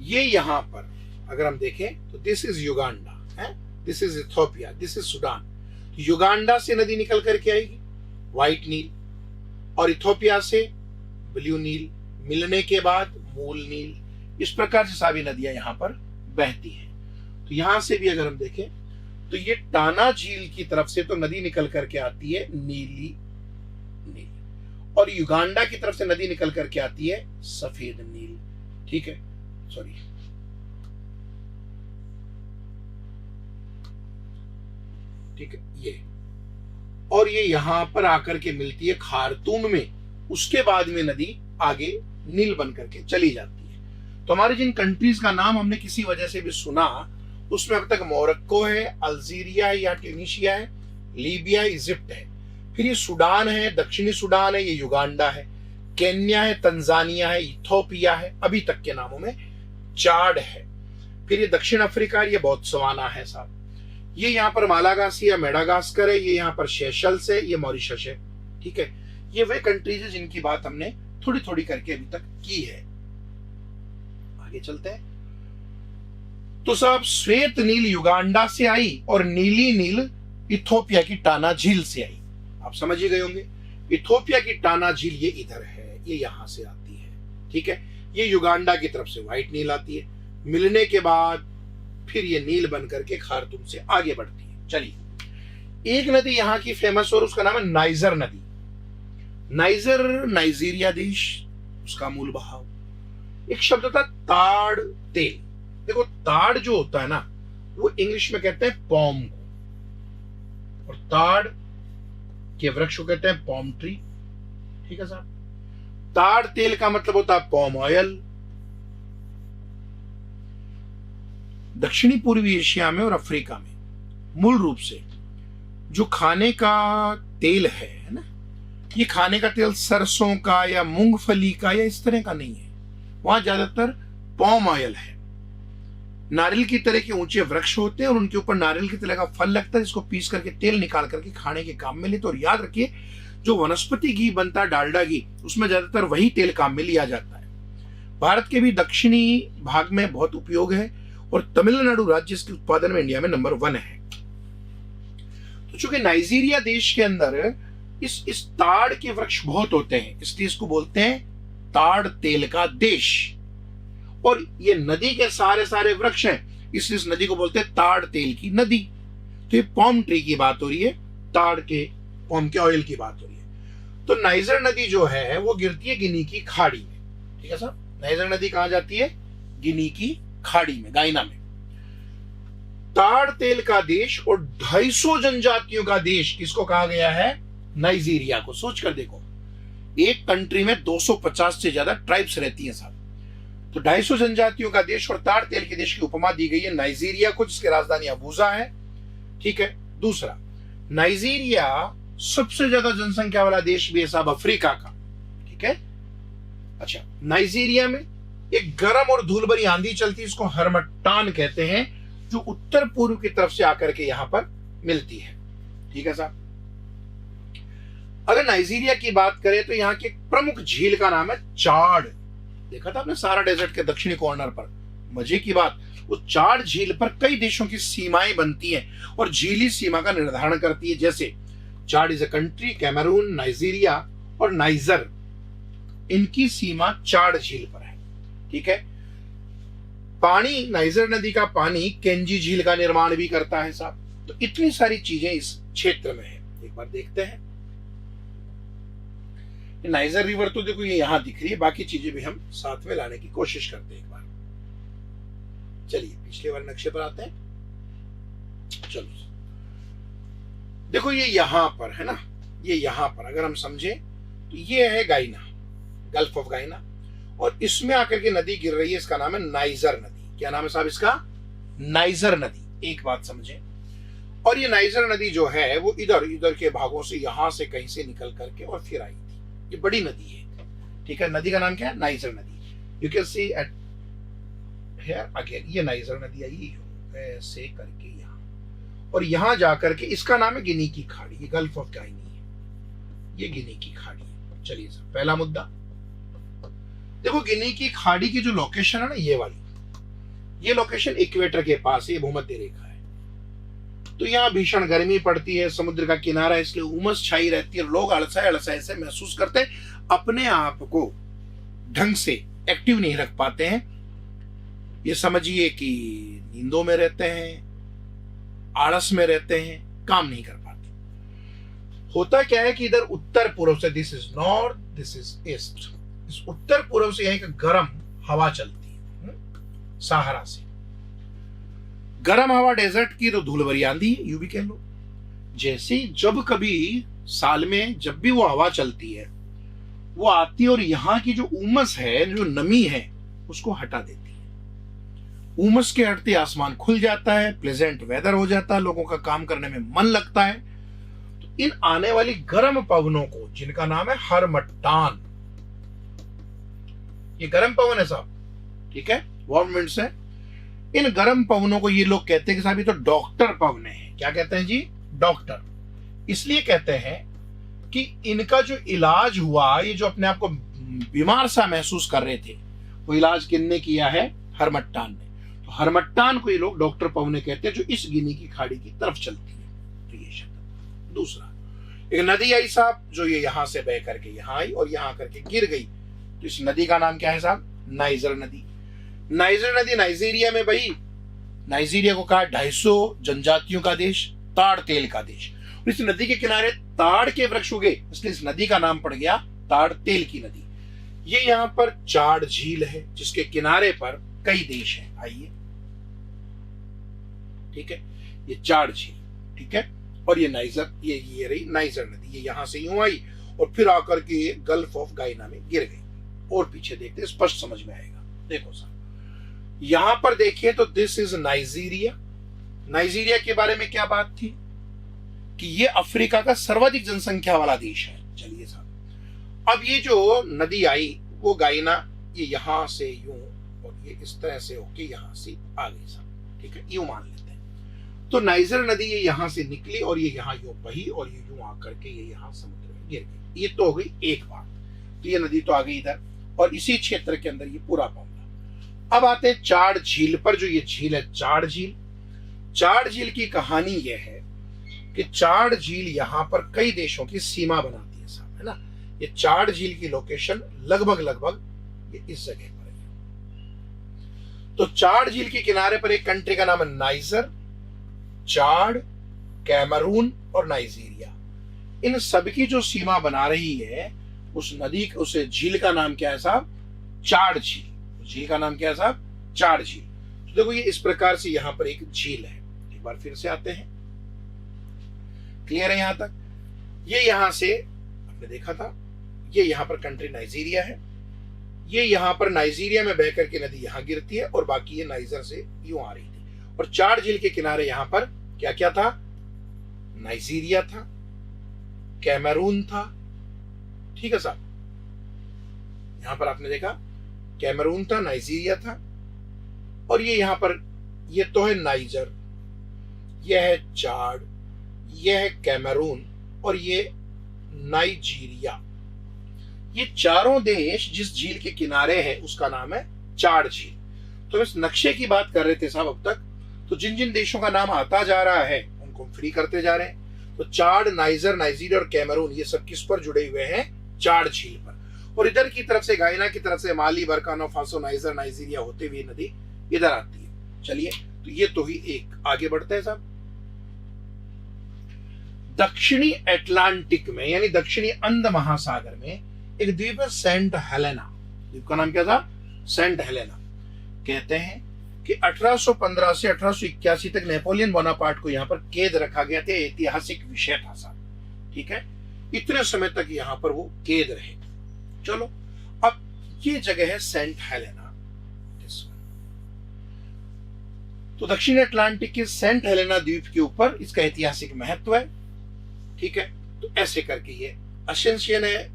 ये यहां पर अगर हम देखें तो दिस इज युगांडा है, this is Ethiopia, this is Sudan. तो युगांडा से नदी निकल करके आएगी व्हाइट नील, और इथोपिया से ब्लू नील, मिलने के बाद मूल नील। इस प्रकार से सारी नदियां यहां पर बहती हैं। तो यहां से भी अगर हम देखें तो ये टाना झील की तरफ से तो नदी निकल करके आती है नीली नील, और युगांडा की तरफ से नदी निकल करके आती है सफेद नील, ठीक है। सॉरी, ठीक है ये, और ये यहां पर आकर के मिलती है खार्तूम में। उसके बाद में नदी आगे नील बन करके चली जाती है। तो हमारे जिन कंट्रीज का नाम हमने किसी वजह से भी सुना, उसमें अब तक मोरक्को है, अल्जीरिया है या ट्यूनीशिया है, लीबिया है, इजिप्ट है। फिर ये सूडान है, दक्षिणी सूडान है, ये युगांडा है, केन्या है, तंजानिया है, इथोपिया है, अभी तक के नामों में चाड है। फिर ये दक्षिण अफ्रीका है, ये बोत्सवाना है साहब। ये यहाँ पर मालागासी या मेडागास्कर है, ये यहाँ पर सेशल्स है, ये मॉरिशस है, ठीक है। ये वे कंट्रीज है जिनकी बात हमने थोड़ी थोड़ी करके अभी तक की है। आगे चलते हैं। तो साहब श्वेत नील युगांडा से आई और नीली नील इथोपिया की टाना झील से आई। आप समझ ही गए होंगे, इथोपिया की टाना झील ये इधर है, ये यहां से आती है, ठीक है। ये युगांडा की तरफ से व्हाइट नील आती है, मिलने के बाद फिर ये नील बन करके खार्तूम से आगे बढ़ती है। चलिए एक नदी यहां की फेमस और उसका नाम है नाइजर नदी। नाइजर नाइजीरिया देश, उसका मूल बहाव। एक शब्द था ताड़ तेल। देखो ताड़ जो होता है ना, वो इंग्लिश में कहते हैं पॉम को, और ताड़ के वृक्ष को कहते हैं पॉम ट्री, ठीक है साहब। ताड़ तेल का मतलब होता है पॉम ऑयल। दक्षिणी पूर्वी एशिया में और अफ्रीका में मूल रूप से जो खाने का तेल है ना, ये खाने का तेल सरसों का या मूंगफली का या इस तरह का नहीं है, वहां ज्यादातर पॉम ऑयल है। नारियल की तरह के ऊंचे वृक्ष होते हैं और उनके ऊपर नारियल की तरह का फल लगता है, जिसको पीस करके तेल निकाल करके खाने के काम में लेते। और याद रखिए जो वनस्पति घी बनता है, डालडा घी, उसमें ज्यादातर वही तेल काम में लिया जाता है। भारत के भी दक्षिणी भाग में बहुत उपयोग है और तमिलनाडु राज्य इसके उत्पादन में इंडिया में नंबर 1 है। तो चूंकि नाइजीरिया देश के अंदर इस ताड़ के वृक्ष बहुत होते हैं, इसलिए इसको बोलते हैं ताड़ तेल का देश। और ये नदी के सारे वृक्ष हैं, इसलिए इस नदी को बोलते हैं ताड़ तेल की नदी। तो ये पॉम ट्री की बात हो रही है, ताड़ के पॉम के ऑयल की बात हो रही है। तो नाइजर नदी जो है वो गिरती है गिनी की खाड़ी में, ठीक है साहब। नाइजर नदी कहां जाती है? गिनी की खाड़ी में, गायना में। ताड़ तेल का देश और 250 जनजातियों का देश किसको कहा गया है? नाइजीरिया को। सोच कर देखो, एक कंट्री में 250 से ज्यादा ट्राइब्स रहती हैं साहब, तो 250 जनजातियों का देश और ताड़ तेल के देश की उपमा दी गई है नाइजीरिया को, जिसकी राजधानी अबूजा है, ठीक है। दूसरा, नाइजीरिया सबसे ज्यादा जनसंख्या वाला देश भी है साहब अफ्रीका का, ठीक है। अच्छा, नाइजीरिया में एक गर्म और धूल भरी आंधी चलती है, इसको हरमट्टान कहते हैं, जो उत्तर पूर्व की तरफ से आकर के यहां पर मिलती है, ठीक है साहब। अगर नाइजीरिया की बात करें तो यहाँ की एक प्रमुख झील का नाम है चाड। देखा था आपने सारा डेजर्ट के दक्षिणी कॉर्नर पर। मजे की बात, वो चाड झील पर कई देशों की सीमाएं बनती हैं और झीली सीमा का निर्धारण करती है। जैसे Chad is a country, Cameroon, Nigeria और नाइजर, इनकी सीमा चाड झील पर है, ठीक है। पानी, नाइजर नदी का पानी केंजी झील का निर्माण भी करता है साहब। तो इतनी सारी चीजें इस क्षेत्र में है। एक बार देखते हैं, नाइजर रिवर तो देखो ये यहां दिख रही है, बाकी चीजें भी हम साथ में लाने की कोशिश करते हैं एक बार। चलिए पिछले वाले नक्शे पर आते हैं। चलो देखो, ये यहां पर है ना, ये यहां पर अगर हम समझे तो ये है गाइना, गल्फ ऑफ गाइना, और इसमें आकर के नदी गिर रही है, इसका नाम है नाइजर नदी। क्या नाम है साहब इसका? नाइजर नदी। एक बात समझे, और ये नाइजर नदी जो है वो इधर इधर के भागों से, यहां से कहीं से निकल करके और फिर आई थी। ये बड़ी नदी है, ठीक है। नदी का नाम क्या है? नाइजर नदी। You can see eight here again, ये नाइजर नदी आई ऐसे करके यहां, और यहां जाकर के इसका नाम है गिनी की खाड़ी। ये गल्फ ऑफ गाइनी है, ये गिनी की खाड़ी है। चलिए सर, पहला मुद्दा देखो, गिनी की खाड़ी की जो लोकेशन है ना, ये वाली, ये लोकेशन इक्वेटर के पास है, भूमध्य रेखा है। तो यहाँ भीषण गर्मी पड़ती है, समुद्र का किनारा, इसलिए उमस छाई रहती है, लोग अलसाए अलसाए से महसूस करते हैं, अपने आप को ढंग से एक्टिव नहीं रख पाते हैं। ये समझिए कि नींदों में रहते हैं, आलस में रहते हैं, काम नहीं कर पाते। होता क्या है कि इधर उत्तर पूर्व से, this is north, this is east, इस उत्तर पूर्व से यहीं का गर्म हवा चलती है, सहारा से। गर्म हवा डेजर्ट की तो धूल भरी आंधी, यूं भी कह लो। जैसे जब कभी साल में जब भी वो हवा चलती है, वो आती है और यहाँ की जो उमस है, जो नमी है, उसको हटा देती है। उमस के हटते आसमान खुल जाता है, प्लेजेंट वेदर हो जाता है, लोगों का काम करने में मन लगता है। तो इन आने वाली गर्म पवनों को, जिनका नाम है हरमट्टान, ये गर्म पवन है साहब, ठीक है, वार्म विंड्स है। इन गर्म पवनों को ये लोग कहते हैं कि साहब ये तो डॉक्टर पवन है। क्या कहते हैं जी? डॉक्टर। इसलिए कहते हैं कि इनका जो इलाज हुआ, ये जो अपने आप को बीमार सा महसूस कर रहे थे, वो इलाज किसने किया है? हरमट्टान ने। तो हरमट्टान को ये लोग डॉक्टर पवने कहते हैं, जो इस गिनी की खाड़ी की तरफ चलती है। तो ये शब्द। दूसरा, एक नदी आई साहब, जो ये यहां से बह करके यहां आई और यहां करके गिर गई। तो इस नदी का नाम क्या है साहब? नाइजर नदी। नाइजर नदी नाइजीरिया में बही। नाइजीरिया को कहा 250 जनजातियों का देश, ताड़ तेल का देश। और इस नदी के किनारे ताड़ के वृक्ष उगे, इसलिए इस नदी का नाम पड़ गया ताड़ तेल की नदी। ये यहाँ पर चाड झील है, जिसके किनारे पर कई देश हैं। आइए, ठीक है, ये चाड झील, ठीक है, और ये नाइजर, ये रही नाइजर नदी। ये यहां से यूं आई और फिर आकर के ये गल्फ ऑफ गाइना में गिर गई। और पीछे देखते स्पष्ट समझ में आएगा। देखो सर, यहां पर देखिए तो दिस इज नाइजीरिया। नाइजीरिया के बारे में क्या बात थी कि ये अफ्रीका का सर्वाधिक जनसंख्या वाला देश है। चलिए साहब, अब ये जो नदी आई वो गाइना, ये यहां से यूं और ये इस तरह से होके यहां से आ गई साहब, ठीक है, यूं मान लेते हैं। तो नाइजर नदी ये यहां से निकली और ये यहां यूं बही और ये यूं आकर के ये यहां समुद्र में गिर गई। ये तो हो गई एक बात। तो ये नदी तो आ गई इधर और इसी क्षेत्र के अंदर ये पूरा मामला। अब आते हैं चाड झील पर। जो ये झील है चाड झील, चाड झील की कहानी यह है कि चाड झील यहां पर कई देशों की सीमा बनाती है साहब, है ना। ये चाड झील की लोकेशन लगभग ये इस जगह पर है। तो चाड झील के किनारे पर एक कंट्री का नाम है नाइजर, चाड कैमरून और नाइजीरिया। इन सब की जो सीमा बना रही है उस नदी, उस झील का नाम क्या है साहब? चाड झील। झील का नाम क्या है साहब? चाड झील। तो देखो ये इस प्रकार से यहां पर एक झील है। एक बार फिर से आते हैं, क्लियर है यहां तक? ये यहां से आपने देखा था, ये यहां पर कंट्री नाइजीरिया है, ये यहां पर नाइजीरिया में बह करके नदी यहां गिरती है और बाकी ये नाइजर से यूं आ रही थी। और चाड झील के किनारे यहां पर क्या क्या था? नाइजीरिया था, कैमरून था, ठीक है साहब? यहां पर आपने देखा कैमरून था, नाइजीरिया था, और ये यहां पर ये तो है नाइजर, यह है चाड, यह है कैमरून और ये नाइजीरिया। ये चारों देश जिस झील के किनारे हैं उसका नाम है चाड झील। तो इस नक्शे की बात कर रहे थे साहब अब तक। तो जिन जिन देशों का नाम आता जा रहा है उनको हम फ्री करते जा रहे हैं। तो चाड, नाइजर, नाइजीरिया और कैमरून ये सब किस पर जुड़े हुए हैं? चाड झील पर। और इधर की तरफ से, गायना की तरफ से माली, बरकानो फासो, नाइजर, नाइजीरिया होते हुए नदी इधर आती है। चलिए, तो ये तो ही एक। आगे बढ़ते हैं साहब। दक्षिणी अटलांटिक में यानी दक्षिणी अंध महासागर में एक द्वीप है सेंट हेलेना। द्वीप का नाम क्या था? Saint Helena. कहते हैं कि 1815 से 1881 तक नेपोलियन बोनापार्ट को यहाँ पर कैद रखा गया था। ऐतिहासिक विषय था साहब, ठीक है? इतने समय तक यहाँ पर वो कैद रहे। चलो, अब ये जगह है सेंट हेलेना। तो दक्षिण अटलांटिक के सेंट हेलेना द्वीप के ऊपर इसका ऐतिहासिक महत्व है, ठीक है? तो ऐसे करके ये असेंशियन है,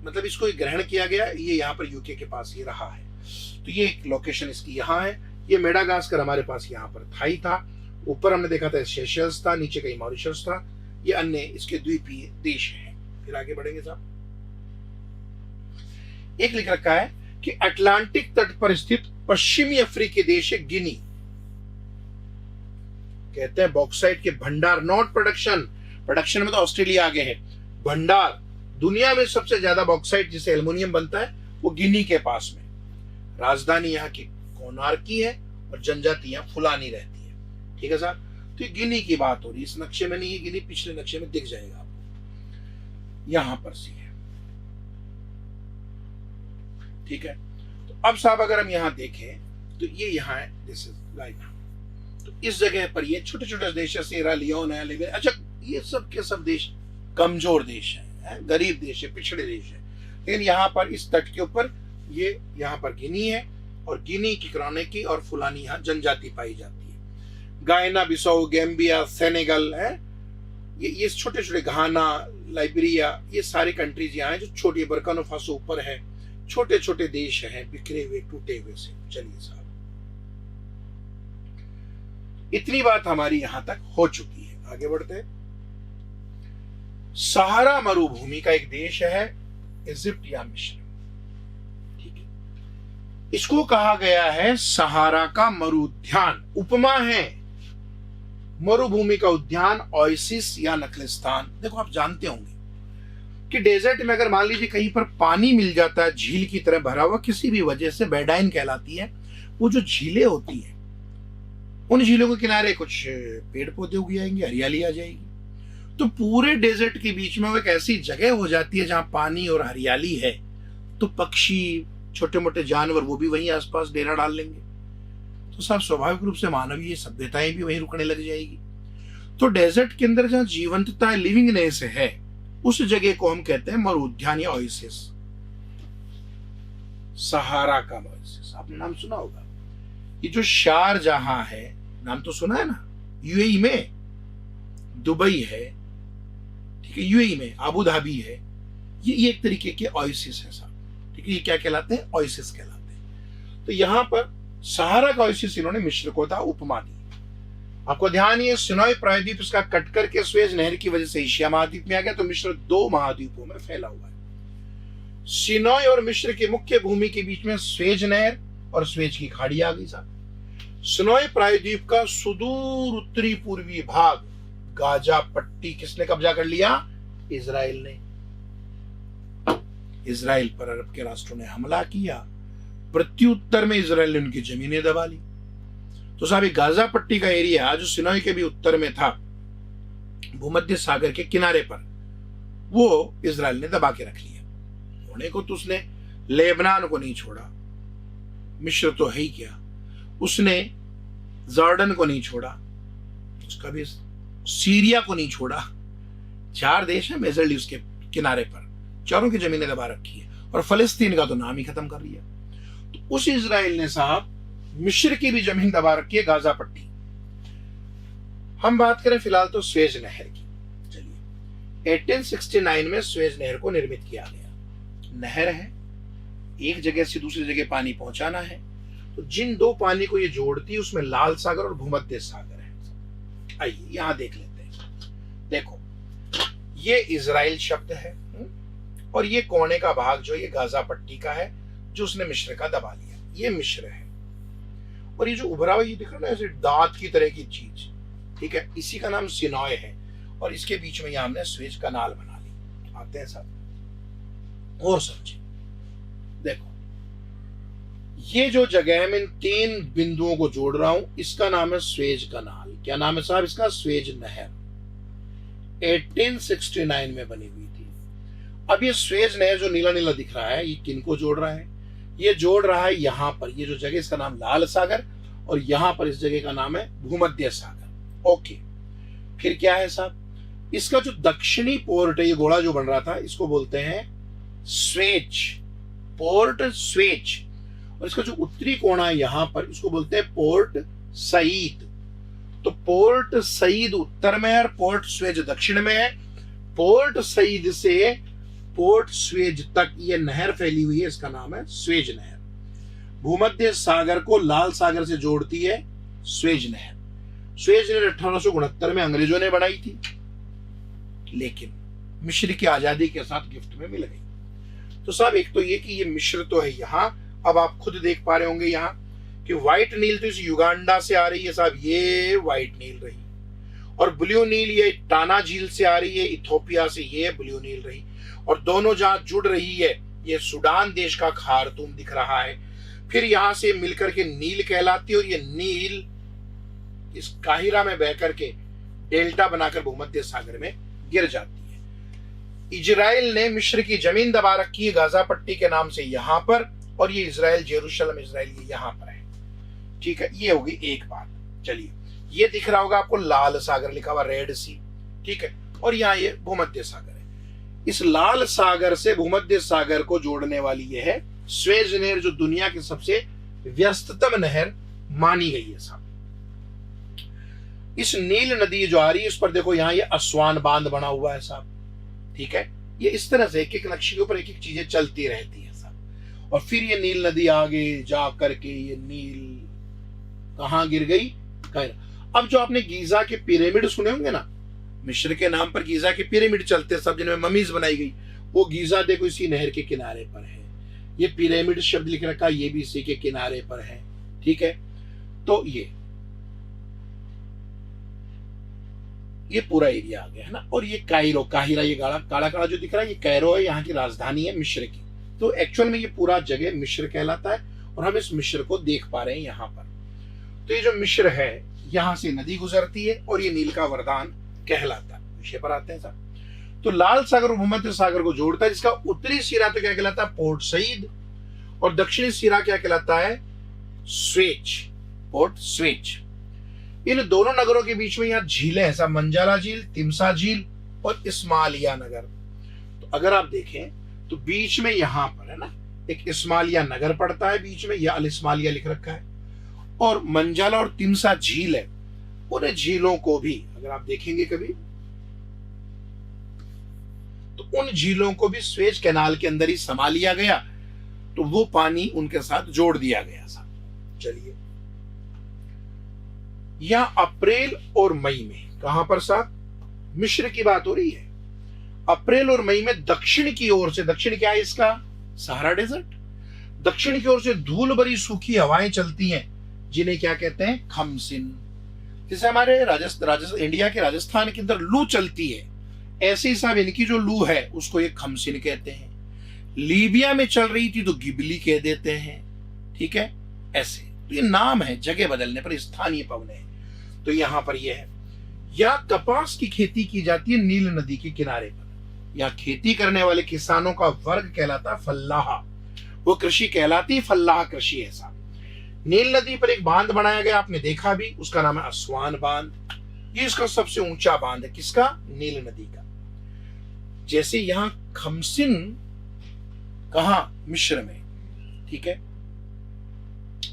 मतलब इसको ग्रहण किया गया। ये यहाँ पर यूके के पास ये रहा है। तो ये एक लोकेशन इसकी यहाँ है। ये मेडागास्कर हमारे पास यहाँ पर था ही था। ऊपर हमने देखा था सेशल्स था, नीचे कहीं मॉरिशस था। ये अन्य इसके द्वीपीय देश हैं। फिर आगे बढ़ेंगे साहब। एक लिख रखा है कि अटलांटिक तट पर स्थित पश्चिमी अफ्रीकी देश है गिनी। कहते हैं बॉक्साइट के भंडार, नॉट प्रोडक्शन। प्रोडक्शन में तो ऑस्ट्रेलिया आगे है, भंडार। दुनिया में सबसे ज्यादा बॉक्साइट जिसे एल्युमिनियम बनता है वो गिनी के पास में। राजधानी यहाँ की कोनार्की है और जनजाति यहाँ फुलानी रहती है, ठीक है साहब? तो ये गिनी की बात हो रही है। इस नक्शे में नहीं है गिनी, पिछले नक्शे में दिख जाएगा आपको, यहां पर सी है, ठीक है? तो अब साहब अगर हम यहां देखें तो ये यहाँ है, दिस इज लाइक। तो इस जगह पर ये छोटे छोटे देश है, सीरा लियोन है, लिबिया। अच्छा, ये सब के सब देश कमजोर देश है, गरीब देश है, पिछड़े देश है। लेकिन यहाँ पर इस तट के ऊपर ये यहाँ पर गिनी है और गिनी की क्रोनेकी और फुलानी यहाँ जनजाति पाई जाती है। गायना, बिसाऊ, गैम्बिया, सेनेगल है, ये छोटे छोटे, घाना, लाइबेरिया, ये सारे कंट्रीज यहाँ हैं जो छोटी, बर्किना फासो ऊपर है। छोटे छोटे देश हैं, बिखरे हुए, टूटे हुए से। चलिए साहब, इतनी बात हमारी यहां तक हो चुकी है। आगे बढ़ते हैं। सहारा मरुभूमि का एक देश है इजिप्ट या मिस्र, ठीक है? इसको कहा गया है सहारा का मरुद्यान। उपमा है मरुभूमि का उद्यान, ओएसिस या नखलिस्तान। देखो, आप जानते होंगे कि डेजर्ट में अगर मान लीजिए कहीं पर पानी मिल जाता है झील की तरह भरा हुआ, किसी भी वजह से बेडाइन कहलाती है। वो जो झीलें होती है, उन झीलों के किनारे कुछ पेड़ पौधे उग जाएंगे, हरियाली आ जाएगी। तो पूरे डेजर्ट के बीच में वो एक ऐसी जगह हो जाती है जहां पानी और हरियाली है। तो पक्षी, छोटे मोटे जानवर, वो भी वहीं आसपास डेरा डाल लेंगे। तो साहब स्वाभाविक रूप से मानवीय सभ्यताएं भी वहीं रुकने लग जाएगी। तो डेजर्ट के अंदर जहां जीवंतता, लिविंगनेस है, उस जगह को हम कहते हैं मरुद्यान या ओएसिस। सहारा का ओएसिस आपने नाम सुना होगा। ये जो शारजाह है, नाम तो सुना है ना? यूएई में, दुबई है, ठीक है? यूएई में अबू धाबी है। ये एक तरीके के ओएसिस है साहब, ठीक है? ये क्या कहलाते हैं? ओएसिस कहलाते हैं। तो यहां पर सहारा का ओएसिस इन्होंने मिस्र को था उपमा दी। आपको ध्यान, ये सिनोई प्रायद्वीप इसका कट करके स्वेज नहर की वजह से एशिया महाद्वीप में आ गया। तो मिस्र 2 महाद्वीपों में फैला हुआ है। सिनोई और मिस्र की मुख्य भूमि के बीच में स्वेज नहर और स्वेज की खाड़ी आ गई साहब। सिनोई प्रायद्वीप का सुदूर उत्तरी पूर्वी भाग, गाजा पट्टी, किसने कब्जा कर लिया? इजराइल ने। इजराइल पर अरब के राष्ट्रों ने हमला किया। प्रत्युत्तर में इजराइल ने उनकी जमीनें दबा ली। तो साहब गाजा पट्टी का एरिया जो सिनोई के भी उत्तर में था, भूमध्य सागर के किनारे पर वो इजराइल ने दबा के रख लिया। होने को तो उसने लेबनान को नहीं छोड़ा, मिस्र तो है ही क्या, उसने जॉर्डन को नहीं छोड़ा, उसका भी सीरिया को नहीं छोड़ा। 4 देश है मिडल ईस्ट के किनारे पर, चारों की जमीनें दबा रखी है, और फलस्तीन का तो नाम ही खत्म कर लिया। तो उस इजराइल ने साहब मिस्र की भी जमीन दबा रखी है, गाजा पट्टी। हम बात करें फिलहाल तो स्वेज नहर की। चलिए, 1869 में स्वेज नहर को निर्मित किया गया। नहर है, एक जगह से दूसरी जगह पानी पहुंचाना है, तो जिन 2 पानी को ये जोड़ती है उसमें लाल सागर और भूमध्य सागर है। आइए यहां देख लेते हैं। देखो, ये इजराइल शब्द है, और ये कोने का भाग जो ये गाजा पट्टी का है, जो उसने मिस्र का दबा लिया, ये मिस्र है। और ये जो उभरा हुआ ये दिख रहा है ना, ऐसे दांत की तरह की चीज, ठीक है, इसी का नाम सिनॉय है, और इसके बीच में यहां हमने स्वेज कनाल बना ली। आते हैं साहब और समझे। देखो, ये जो जगह है मैं इन 3 बिंदुओं को जोड़ रहा हूं, इसका नाम है स्वेज कनाल। क्या नाम है साहब इसका? स्वेज नहर। 1869 में बनी हुई थी। अब ये स्वेज नहर जो नीला नीला दिख रहा है, ये किनको जोड़ रहा है? ये जोड़ रहा है यहां पर, ये जो जगह इसका नाम लाल सागर, और यहां पर इस जगह का नाम है भूमध्य सागर। ओके, फिर क्या है साहब? इसका जो दक्षिणी पोर्ट है, ये गोला जो बन रहा था, इसको बोलते हैं स्वेज, पोर्ट स्वेज। और इसका जो उत्तरी कोना है यहां पर, इसको बोलते हैं पोर्ट सईद। तो पोर्ट सईद उत्तर में है और पोर्ट स्वेज दक्षिण में है। पोर्ट सईद से पोर्ट स्वेज तक ये नहर फैली हुई है, इसका नाम है स्वेज नहर। भूमध्य सागर को लाल सागर से जोड़ती है स्वेज नहर। स्वेज नहर 1869 में अंग्रेजों ने बनाई थी, लेकिन मिस्र की आजादी के साथ गिफ्ट में मिल गई। तो साहब एक तो ये कि ये मिस्र तो है यहां, अब आप खुद देख पा रहे होंगे यहां कि व्हाइट नील तो इस युगांडा से आ रही है साहब, ये व्हाइट नील रही, और ब्लू नील ये टाना झील से आ रही है इथोपिया से, ये ब्लू नील रही, और दोनों जहां जुड़ रही है ये सूडान देश का खार्तूम दिख रहा है। फिर यहां से मिलकर के नील कहलाती है, और ये नील इस काहिरा में बह करके डेल्टा बनाकर भूमध्य सागर में गिर जाती है। इजराइल ने मिस्र की जमीन दबा रखी है गाजा पट्टी के नाम से यहां पर, और ये इजराइल जेरूशलम इजराइल ये यहां पर है। ठीक है, ये होगी एक बात। चलिए, ये दिख रहा होगा आपको लाल सागर लिखा हुआ, रेड सी, ठीक है, और यहाँ ये भूमध्य सागर है। इस लाल सागर से भूमध्य सागर को जोड़ने वाली ये है स्वेज नहर, जो दुनिया की सबसे व्यस्ततम नहर मानी गई है साहब। इस नील नदी जो आ रही है, इस पर देखो यहाँ ये असवान बांध बना हुआ है साहब, ठीक है। ये इस तरह से एक एक नक्शे के ऊपर एक एक चीजें चलती रहती है साहब। और फिर ये नील नदी आगे जा करके ये नील कहां गिर गई? कायरा। अब जो आपने गीजा के पिरामिड सुने होंगे ना, मिस्र के नाम पर गीजा के पिरामिड चलते सब, जिनमें ममीज बनाई गई, वो गीजा देखो इसी नहर के किनारे पर है। ये पिरामिड शब्द लिख रखा, ये भी इसी के किनारे पर है, ठीक है। तो ये पूरा एरिया आ गया है ना। और ये कायरो, काहिरा, ये काला काला जो दिख रहा है ये कैरो है, यहाँ की राजधानी है मिस्र की। तो एक्चुअल में ये पूरा जगह मिस्र कहलाता है, और हम इस मिस्र को देख पा रहे हैं यहाँ पर। तो ये जो मिस्र है, यहाँ से नदी गुजरती है, और ये नील का वरदान कहलाता है। विषय पर आते हैं साहब। तो लाल सागर और भूमध्य सागर को जोड़ता है, जिसका उत्तरी सिरा तो क्या कहलाता है? पोर्ट सईद, और दक्षिणी सिरा क्या कहलाता है? Suez, port Suez. इन दोनों नगरों के बीच में यहाँ झीलें हैं साहब, मंजाला झील, तिमसा झील और इस्माइलिया नगर। तो अगर आप देखें तो बीच में यहाँ पर है ना एक इस्माइलिया नगर पड़ता है, बीच में यह अल इस्माइलिया लिख रखा है, और मंजाला और तिमसा झील है। उन झीलों को भी अगर आप देखेंगे कभी, तो उन झीलों को भी स्वेज कैनाल के अंदर ही समा लिया गया, तो वो पानी उनके साथ जोड़ दिया गया साहब। चलिए, यहां अप्रैल और मई में, कहां पर साहब? मिस्र की बात हो रही है। अप्रैल और मई में दक्षिण की ओर से, दक्षिण क्या है इसका? Sahara desert. दक्षिण की ओर से धूल भरी सूखी हवाएं चलती हैं, जिन्हें क्या कहते हैं? खमसिन। जैसे हमारे राजस्थान इंडिया के राजस्थान के अंदर लू चलती है, ऐसे ही साहब इनकी जो लू है उसको ये खमसिन कहते हैं। लीबिया में चल रही थी तो गिबली कह देते हैं, ठीक है। ऐसे तो ये नाम है, जगह बदलने पर स्थानीय पवन है। तो यहां पर यह है। यहाँ कपास की खेती की जाती है नील नदी के किनारे पर। यहाँ खेती करने वाले किसानों का वर्ग कहलाता है फल्लाह। वो कृषि कहलाती फल्लाह कृषि है साहब। नील नदी पर एक बांध बनाया गया, आपने देखा भी, उसका नाम है असवान बांध। ये इसका सबसे ऊंचा बांध है, किसका? नील नदी का। जैसे यहां खमसिन कहा मिस्र में, ठीक है,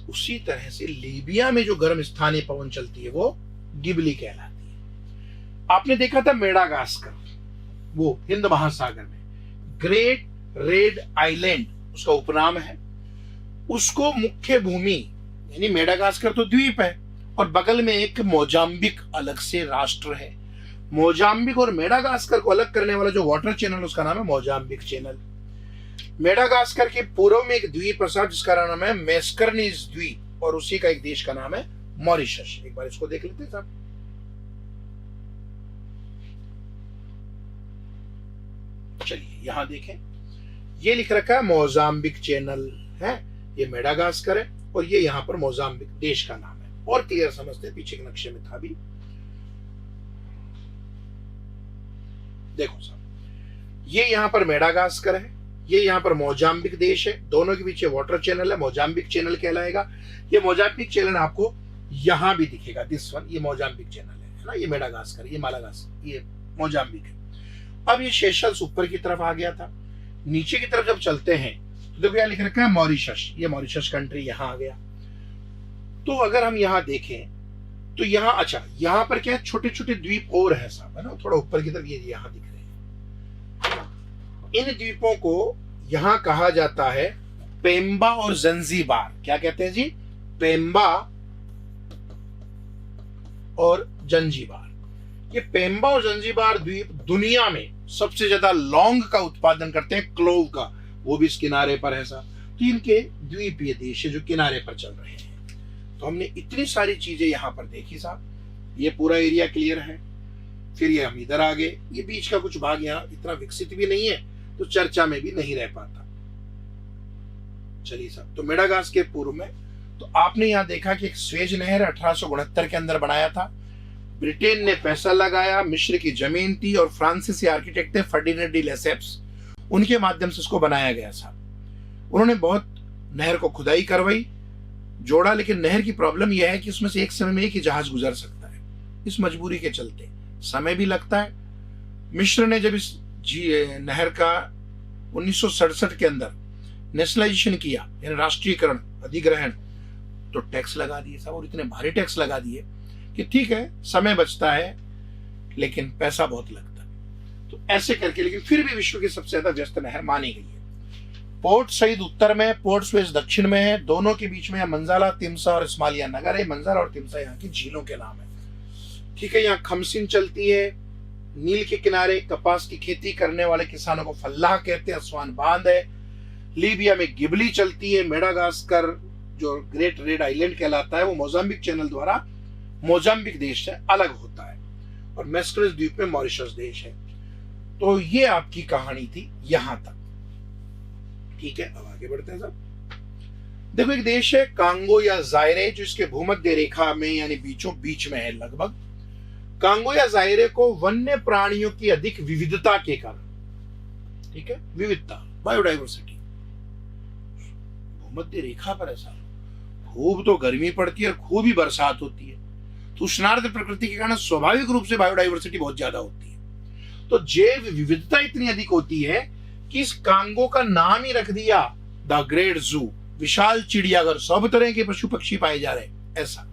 उसी तरह से लीबिया में जो गर्म स्थानीय पवन चलती है वो गिबली कहलाती है। आपने देखा था मेडागास्कर, वो हिंद महासागर में ग्रेट रेड आइलैंड उसका उपनाम है। उसको मुख्य भूमि, यानी मेडागास्कर तो द्वीप है और बगल में एक मोजाम्बिक अलग से राष्ट्र है। मोजाम्बिक और मेडागास्कर को अलग करने वाला जो वाटर चैनल उसका नाम है मोजाम्बिक चैनल। मेडागास्कर के पूर्व में एक द्वीप है साहब जिसका नाम है मेस्करनीज द्वीप, और उसी का एक देश का नाम है मॉरिशस। एक बार इसको देख लेते हैं साहब। चलिए यहां देखें, ये लिख रखा है मोजाम्बिक चैनल है, ये मेडागास्कर है और ये यहां पर मोजाम्बिक देश का नाम है। और क्लियर समझते हैं, पीछे के नक्शे में था भी, देखो साहब, ये यहां पर मेडागास्कर है, ये यहां पर मोजाम्बिक देश है, दोनों के पीछे वाटर चैनल है, मोजाम्बिक चैनल कहलाएगा। ये मोजाम्बिक चैनल आपको यहां भी दिखेगा, दिस वन, ये मोजाम्बिक चैनल है ना, ये मेडागास्कर, ये मालागास्कर, ये मोजाम्बिक है। अब ये सेशल्स ऊपर की तरफ आ गया था, नीचे की तरफ जब चलते हैं तो देखो यहां लिख रखा है मॉरिशस, ये मॉरिशस कंट्री यहां आ गया। तो अगर हम यहां देखें तो यहां, अच्छा यहां पर क्या है, छोटे छोटे द्वीप और है साहब, है ना, थोड़ा ऊपर की तरफ ये यहां दिख रहे हैं। इन द्वीपों को यहां कहा जाता है पेम्बा और जंजीबार। क्या कहते हैं जी? पेम्बा और जंजीबार। ये पेम्बा और जंजीबार द्वीप दुनिया में सबसे ज्यादा लौंग का उत्पादन करते हैं, क्लोव का, वो भी इस किनारे पर है साहब। तो इनके द्वीपीय देश है जो किनारे पर चल रहे हैं। तो हमने इतनी सारी चीजें यहां पर देखी साहब। ये पूरा एरिया क्लियर है। फिर ये हम इधर आ गए, ये बीच का कुछ भाग यहाँ इतना विकसित भी नहीं है तो चर्चा में भी नहीं रह पाता। चलिए साहब, तो मेडागास्कर के पूर्व में तो आपने यहां देखा कि एक स्वेज नहर 1869 के अंदर बनाया था। ब्रिटेन ने पैसा लगाया, मिस्र की जमीन थी और फ्रांसीसी आर्किटेक्ट थे फर्डिनेंड डी लेसेप्स, उनके माध्यम से इसको बनाया गया साहब। उन्होंने बहुत नहर को खुदाई करवाई, जोड़ा, लेकिन नहर की प्रॉब्लम यह है कि उसमें से एक समय में एक ही जहाज गुजर सकता है। इस मजबूरी के चलते समय भी लगता है। मिस्र ने जब इस नहर का 1967 के अंदर नेशनलाइजेशन किया, यानी राष्ट्रीयकरण, अधिग्रहण, तो टैक्स लगा दिए साहब, और इतने भारी टैक्स लगा दिए कि ठीक है समय बचता है लेकिन पैसा बहुत लगता है। तो ऐसे करके, लेकिन फिर भी विश्व की सबसे ज्यादा व्यस्त नहर मानी गई है। पोर्ट सईद उत्तर में, पोर्ट सुएज दक्षिण में है, दोनों के बीच में मंजाला, तिमसा और इस्माइलिया नगर है। मंजाला और तिमसा यहाँ की झीलों के नाम है, ठीक है। यहाँ खमसिन चलती है, नील के किनारे कपास की खेती करने वाले किसानों को फल्लाह कहते हैं, असवान बांध है। लीबिया में गिबली चलती है। मेडागास्कर जो ग्रेट रेड आइलैंड कहलाता है वो मोजाम्बिक चैनल द्वारा मोजाम्बिक देश से अलग होता है, और मेस्करस द्वीप में मॉरिशस देश है। तो ये आपकी कहानी थी यहां तक, ठीक है। अब आगे बढ़ते हैं साहब। देखो एक देश है कांगो या जायरे, जो इसके भूमध्य रेखा में यानी बीचों बीच में है लगभग। कांगो या जायरे को वन्य प्राणियों की अधिक विविधता के कारण, ठीक है, विविधता, बायोडाइवर्सिटी, भूमध्य रेखा पर ऐसा खूब तो गर्मी पड़ती है और खूब ही बरसात होती है, तो उष्णार्द्र प्रकृति के कारण स्वाभाविक रूप से बायोडाइवर्सिटी बहुत ज्यादा होती है। तो जैव विविधता इतनी अधिक होती है कि इस कांगो का नाम ही रख दिया द ग्रेट जू, विशाल चिड़ियाघर, सब तरह के पशु पक्षी पाए जा रहे हैं ऐसा।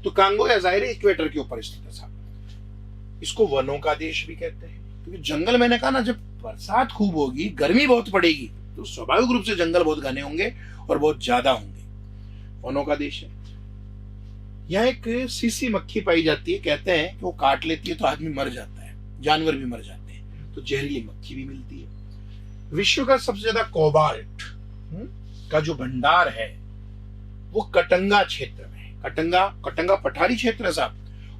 तो कांगो या जायरे इक्वेटर के ऊपर स्थित है साहब। इसको वनों का देश भी कहते हैं, क्योंकि जंगल, मैंने कहा ना, जब बरसात खूब होगी, गर्मी बहुत पड़ेगी, तो स्वाभाविक रूप से जंगल बहुत घने होंगे और बहुत ज्यादा होंगे। वनों का देश है। यहाँ एक सीसी मक्खी पाई जाती है, कहते हैं कि वो काट लेती है तो आदमी मर जाता है, जानवर भी मर जाते हैं, तो जहरीली मक्खी भी मिलती है। विश्व का सबसे ज्यादा कोबाल्ट का जो भंडार है वो कटंगा क्षेत्र में है। कटंगा पठारी क्षेत्र है साहब,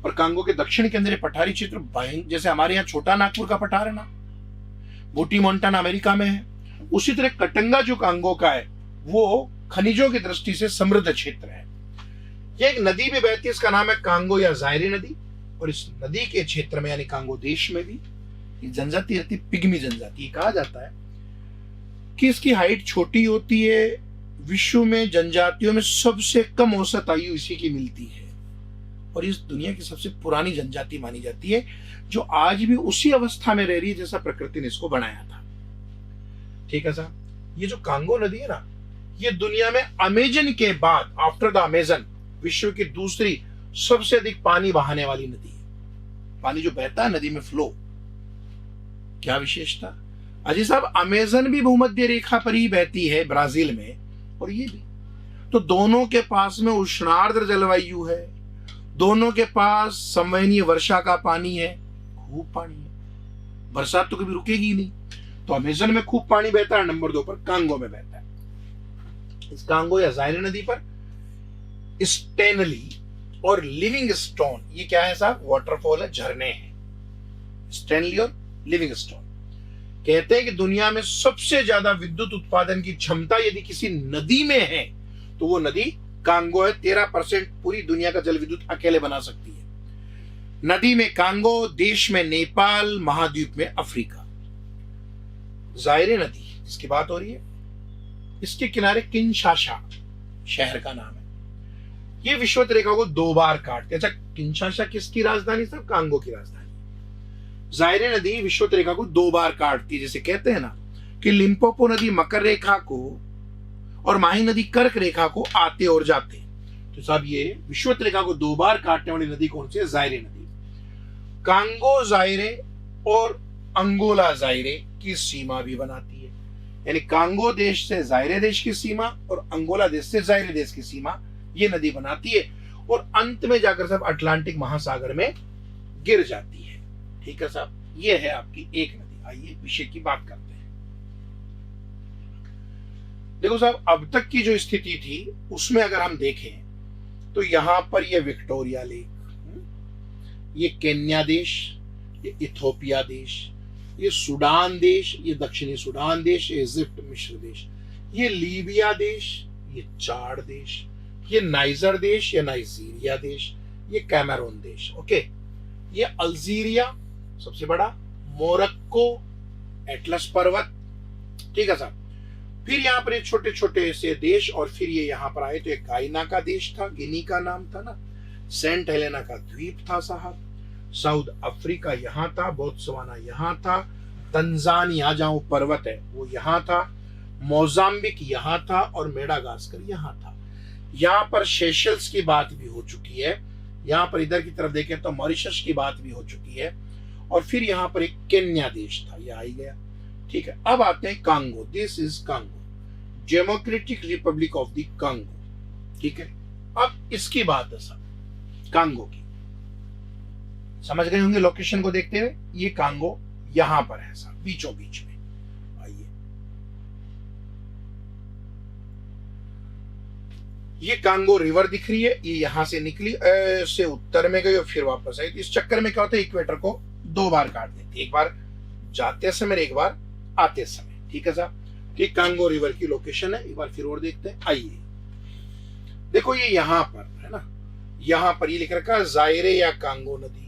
और कांगो के दक्षिण के अंदर पठारी क्षेत्र, जैसे हमारे यहाँ छोटा नागपुर का पठार है ना, बूटी मोन्टाना अमेरिका में है, उसी तरह कटंगा जो कांगो का है वो खनिजों की दृष्टि से समृद्ध क्षेत्र है। ये एक नदी भी बहती है, इसका नाम है कांगो या जायरे नदी। और इस नदी के क्षेत्र में यानी कांगो देश में भी ये जनजाति रहती, पिग्मी जनजाति। कहा जाता है कि इसकी हाइट छोटी होती है, विश्व में जनजातियों में सबसे कम औसत आयु इसी की मिलती है, और इस दुनिया की सबसे पुरानी जनजाति मानी जाती है, जो आज भी उसी अवस्था में रह रही है जैसा प्रकृति ने इसको बनाया था। ठीक है साहब। ये जो कांगो नदी है ना, ये दुनिया में अमेजन के बाद, आफ्टर द अमेजन, विश्व की दूसरी सबसे अधिक पानी बहाने वाली नदी है। पानी जो बहता है नदी में, फ्लो, क्या विशेषता। अजी साहब, अमेजन भी भूमध्य रेखा पर ही बहती है, ब्राजील में, और ये भी। तो दोनों के पास में उष्णार्द्र जलवायु है, दोनों के पास संवहनीय वर्षा का पानी है, खूब पानी है, बरसात तो कभी रुकेगी नहीं। तो अमेजन में खूब पानी बहता है, नंबर 2 पर कांगो में बहता है। इस कांगो या जायरे नदी पर स्टेनली और लिविंगस्टोन, ये क्या है साहब, वाटरफॉल है, झरने हैं। स्टेनली और लिविंगस्टोन कहते हैं कि दुनिया में सबसे ज्यादा विद्युत उत्पादन की क्षमता यदि किसी नदी में है तो वो नदी कांगो है। 13% पूरी दुनिया का जल विद्युत अकेले बना सकती है। नदी में कांगो, देश में नेपाल, महाद्वीप में अफ्रीका। जायरे नदी जिसकी बात हो रही है, इसके किनारे किंशासा शहर का नाम है। ये विषुवत रेखा को 2 बार काटते। अच्छा, किंशासा किसकी राजधानी साहब, कांगो की राजधानी। जायरे नदी विषुवत रेखा को 2 बार काटती है, जैसे कहते हैं ना कि लिम्पोपो नदी मकर रेखा को और माही नदी कर्क रेखा को आते और जाते। तो साहब ये विषुवत रेखा को 2 बार काटने वाली नदी कौन सी है, जायरे नदी। कांगो जायरे और अंगोला जायरे की सीमा भी बनाती है, यानी कांगो देश से जायरे देश की सीमा और अंगोला देश से जायरे देश की सीमा ये नदी बनाती है, और अंत में जाकर साहब अटलांटिक महासागर में गिर जाती है। ठीक है साहब, ये है आपकी एक नदी। आइए विषय की बात करते हैं। देखो साहब, अब तक की जो स्थिति थी उसमें अगर हम देखें तो यहां पर ये विक्टोरिया लेक, ये केन्या देश, ये इथोपिया देश, ये सूडान देश, ये दक्षिणी सूडान देश, ये इजिप्ट मिस्र देश, ये लीबिया देश, ये चाड देश, ये नाइजर देश या नाइजीरिया देश, ये कैमरून देश, ओके, ये अल्जीरिया सबसे बड़ा, मोरक्को, एटलस पर्वत। ठीक है साहब। फिर यहाँ पर छोटे छोटे से देश, और फिर ये यहाँ पर आए तो एक गायना का देश था, गिनी का नाम था ना, सेंट हेलेना का द्वीप था साहब, साउथ अफ्रीका यहाँ था, बोत्सवाना यहाँ था, तंजानिया जहाँ पर्वत है वो यहाँ था, मोजाम्बिक यहाँ था, और मेडागास्कर यहाँ था। यहाँ पर सेशल्स की बात भी हो चुकी है, यहाँ पर इधर की तरफ देखें तो मॉरिशस की बात भी हो चुकी है, और फिर यहाँ पर एक केन्या देश था, ये आ ही गया। ठीक है, अब आते हैं Congo. This is Congo, democratic Republic of the Congo. ठीक है, अब इसकी बात है साहब कांगो की, समझ गए होंगे लोकेशन को देखते हुए। ये कांगो यहां पर है साहब, बीचों बीच में। आइए, ये कांगो रिवर दिख रही है, ये यहां से निकली, ऐसे उत्तर में गई और फिर वापस आई। तो इस चक्कर में क्या होता है, इक्वेटर को 2 बार काट देती है, एक बार जाते समय, एक बार आते समय। ठीक है साहब, ठीक कांगो रिवर की लोकेशन है। एक बार फिर और देखते हैं। आइए देखो, ये यहां पर है ना, यहां पर ये लिख रखा है जायरे या कांगो नदी।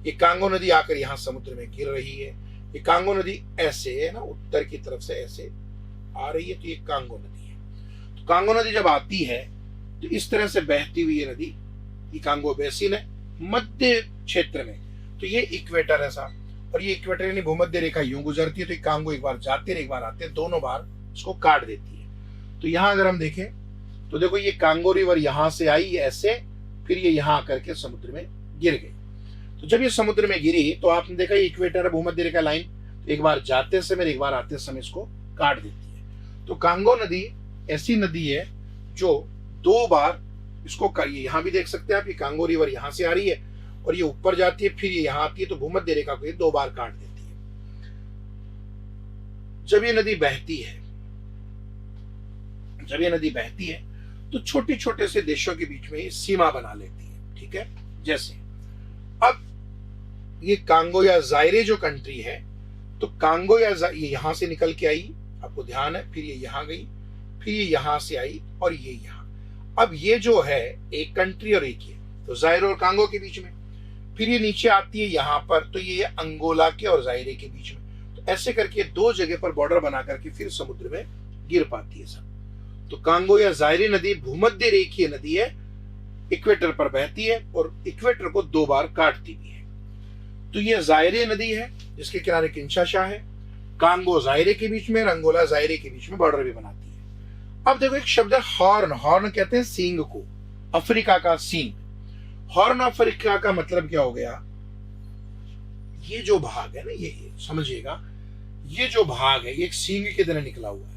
ये कांगो नदी आकर यहां समुद्र में गिर रही है। ये कांगो नदी ऐसे है ना, उत्तर की तरफ से ऐसे आ रही है, तो ये कांगो नदी है। तो कांगो नदी जब आती है तो इस तरह से बहती हुई ये नदी, ये कांगो बेसिन है मध्य क्षेत्र में। तो ये इक्वेटर है साहब, और ये इक्वेटर यानी भूमध्य रेखा यूं गुजरती है। तो ये कांगो एक बार जाते हैं, एक बार आते हैं, दोनों बार इसको काट देती है। तो यहां अगर हम देखें तो देखो, ये कांगो रिवर यहां से आई ऐसे, फिर ये यहां आकर के समुद्र में गिर गई। तो जब ये समुद्र में गिरी तो आपने देखा ये इक्वेटर भूमध्य रेखा लाइन, तो एक बार जाते समय, एक बार आते समय इसको काट देती है। तो कांगो नदी ऐसी नदी है जो 2 बार इसको, ये यहां भी देख सकते हैं आप, ये कांगो रिवर यहां से आ रही है और ये ऊपर जाती है, फिर ये यहां आती है, तो भूमध्य रेखा को ये 2 बार काट देती है। जब ये नदी बहती है तो छोटे छोटे से देशों के बीच में सीमा बना लेती है। ठीक है, जैसे अब ये कांगो या जायरे जो कंट्री है, तो कांगो या ये यहां से निकल के आई, आपको ध्यान है, फिर ये यहां गई, फिर ये यहां से आई, और ये यहां। अब ये जो है एक कंट्री और एक ये, तो जायरे और कांगो के बीच में। फिर ये नीचे आती है यहाँ पर, तो ये अंगोला के और जायरे के बीच में। तो ऐसे करके दो जगह पर बॉर्डर बना करके फिर समुद्र में गिर पाती है सब। तो कांगो या जायरे नदी भूमध्य रेखीय नदी है, इक्वेटर पर बहती है और इक्वेटर को 2 बार काटती भी है। तो ये जायरे नदी है जिसके किनारे किंशासा है, कांगो जायरे के बीच में, अंगोला जायरे के बीच में बॉर्डर भी बनाती है। अब देखो एक शब्द है हॉर्न। हॉर्न कहते हैं सींग को, अफ्रीका का सींग। हॉर्न अफ्रीका का मतलब क्या हो गया, ये जो भाग है ना, ये समझिएगा, ये जो भाग है ये एक सींग की तरह निकला हुआ है,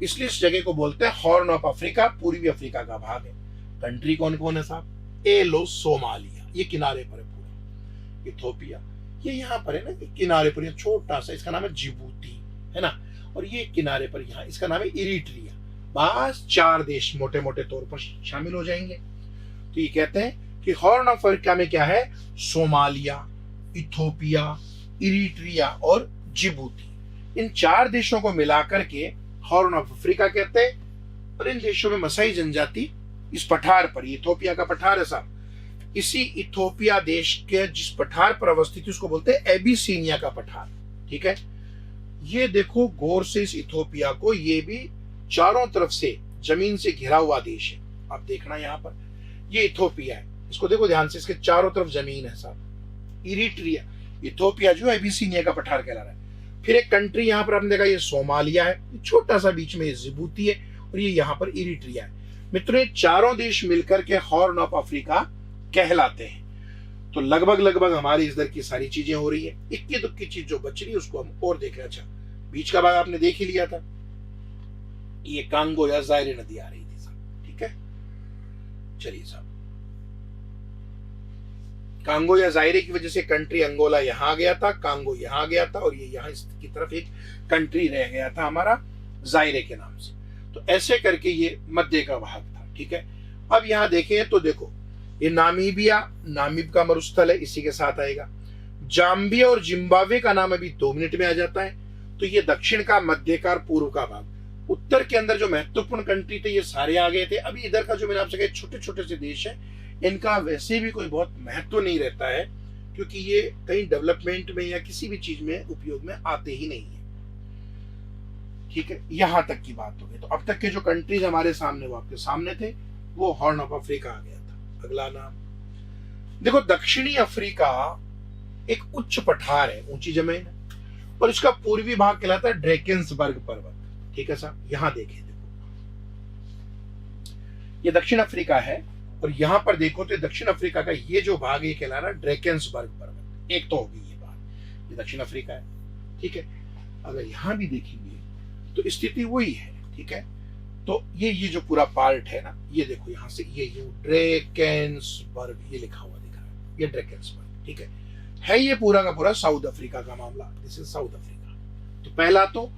इसलिए इस जगह को बोलते हैं हॉर्न ऑफ अफ्रीका। पूर्वी अफ्रीका का भाग है। कंट्री कौन कौन है साहब? एलो सोमालिया, ये किनारे पर है पूरा। इथोपिया ये यहाँ पर है ना, किनारे पर, छोटा सा, इसका नाम है जिबूती, है ना। और ये किनारे पर यहाँ, इसका नाम है इरिट्रिया। बस 4 देश मोटे मोटे तौर पर शामिल हो जाएंगे। तो ये कहते हैं कि हॉर्न ऑफ अफ्रीका में क्या है? सोमालिया, इथोपिया, इरिट्रिया और जिबूती। इन 4 देशों को मिलाकर के हॉर्न ऑफ अफ्रीका कहते हैं। और इन देशों में मसाई जनजाति इस पठार पर, इथोपिया का पठार है साहब, इसी इथोपिया देश के जिस पठार पर अवस्थित है उसको बोलते हैं एबिसीनिया का पठार। ठीक है, ये देखो गौर से इस इथोपिया को, ये भी चारों तरफ से जमीन से घिरा हुआ देश है। आप देखना यहाँ पर ये इथोपिया है, इसको देखो ध्यान से, इसके चारों तरफ जमीन है साहब। इरिट्रिया, इथोपिया जो एबिसीनिया का पठार कहला रहा है। फिर एक कंट्री यहाँ पर आपने देखा ये सोमालिया है, छोटा सा, बीच में जिबूती है और ये यहाँ पर इरिट्रिया है। मित्रों ये चारों देश मिलकर के हॉर्न ऑफ अफ्रीका कहलाते हैं। तो लगभग लगभग हमारी इधर की सारी चीजें हो रही है। इक्की दुक्की चीज जो बच रही है उसको हम और देख रहे हैं। अच्छा, बीच का भाग आपने देख ही लिया था, ये कांगो या जायरे नदी आ रही थी साहब। ठीक है, चलिए साहब, कांगो या जायरे की वजह से कंट्री अंगोला यहां गया था, कांगो यहां गया था और ये यहां की तरफ एक कंट्री रह गया था हमारा जायरे के नाम से। तो ऐसे करके ये मध्य का भाग था। ठीक है, अब यहां देखें तो देखो ये नामीबिया, नामीब का मरुस्थल है, इसी के साथ आएगा। जाम्बिया और जिम्बाब्वे का नाम अभी 2 मिनट में आ जाता है। तो ये दक्षिण का, मध्य का और पूर्व का भाग। उत्तर के अंदर जो महत्वपूर्ण कंट्री थे ये सारे आ गए थे। अभी इधर का जो मैंने आपसे कहा छोटे छोटे से देश है, इनका वैसे भी कोई बहुत महत्व नहीं रहता है, क्योंकि ये कहीं डेवलपमेंट में या किसी भी चीज में उपयोग में आते ही नहीं है। ठीक है, यहां तक की बात हो गई। तो अब तक के जो कंट्रीज हमारे सामने, वो आपके सामने थे, वो हॉर्न ऑफ अफ्रीका आ गया था। अगला नाम देखो, दक्षिणी अफ्रीका एक उच्च पठार है, ऊंची जमीन है, और इसका पूर्वी भाग कहलाता है ड्रैकेंसबर्ग पर्वत। ठीक है साहब, यहां देखें, देखो ये दक्षिण अफ्रीका है और यहां पर देखो तो दक्षिण अफ्रीका का ये जो भाग ये कहला रहा है ड्रैकेंसबर्ग पर्वत। एक तो होगी ये बात, ये दक्षिण अफ्रीका है। ठीक है, अगर यहां भी देखेंगे तो स्थिति वही है। ठीक है, तो ये जो पूरा पार्ट है ना, ये देखो यहां से ये ड्रैकेंसबर्ग ये लिखा हुआ दिख रहा है, ये ड्रैकेंसबर्ग। ठीक है ये पूरा का पूरा साउथ अफ्रीका का मामला, दिस इज साउथ अफ्रीका। तो पहला तो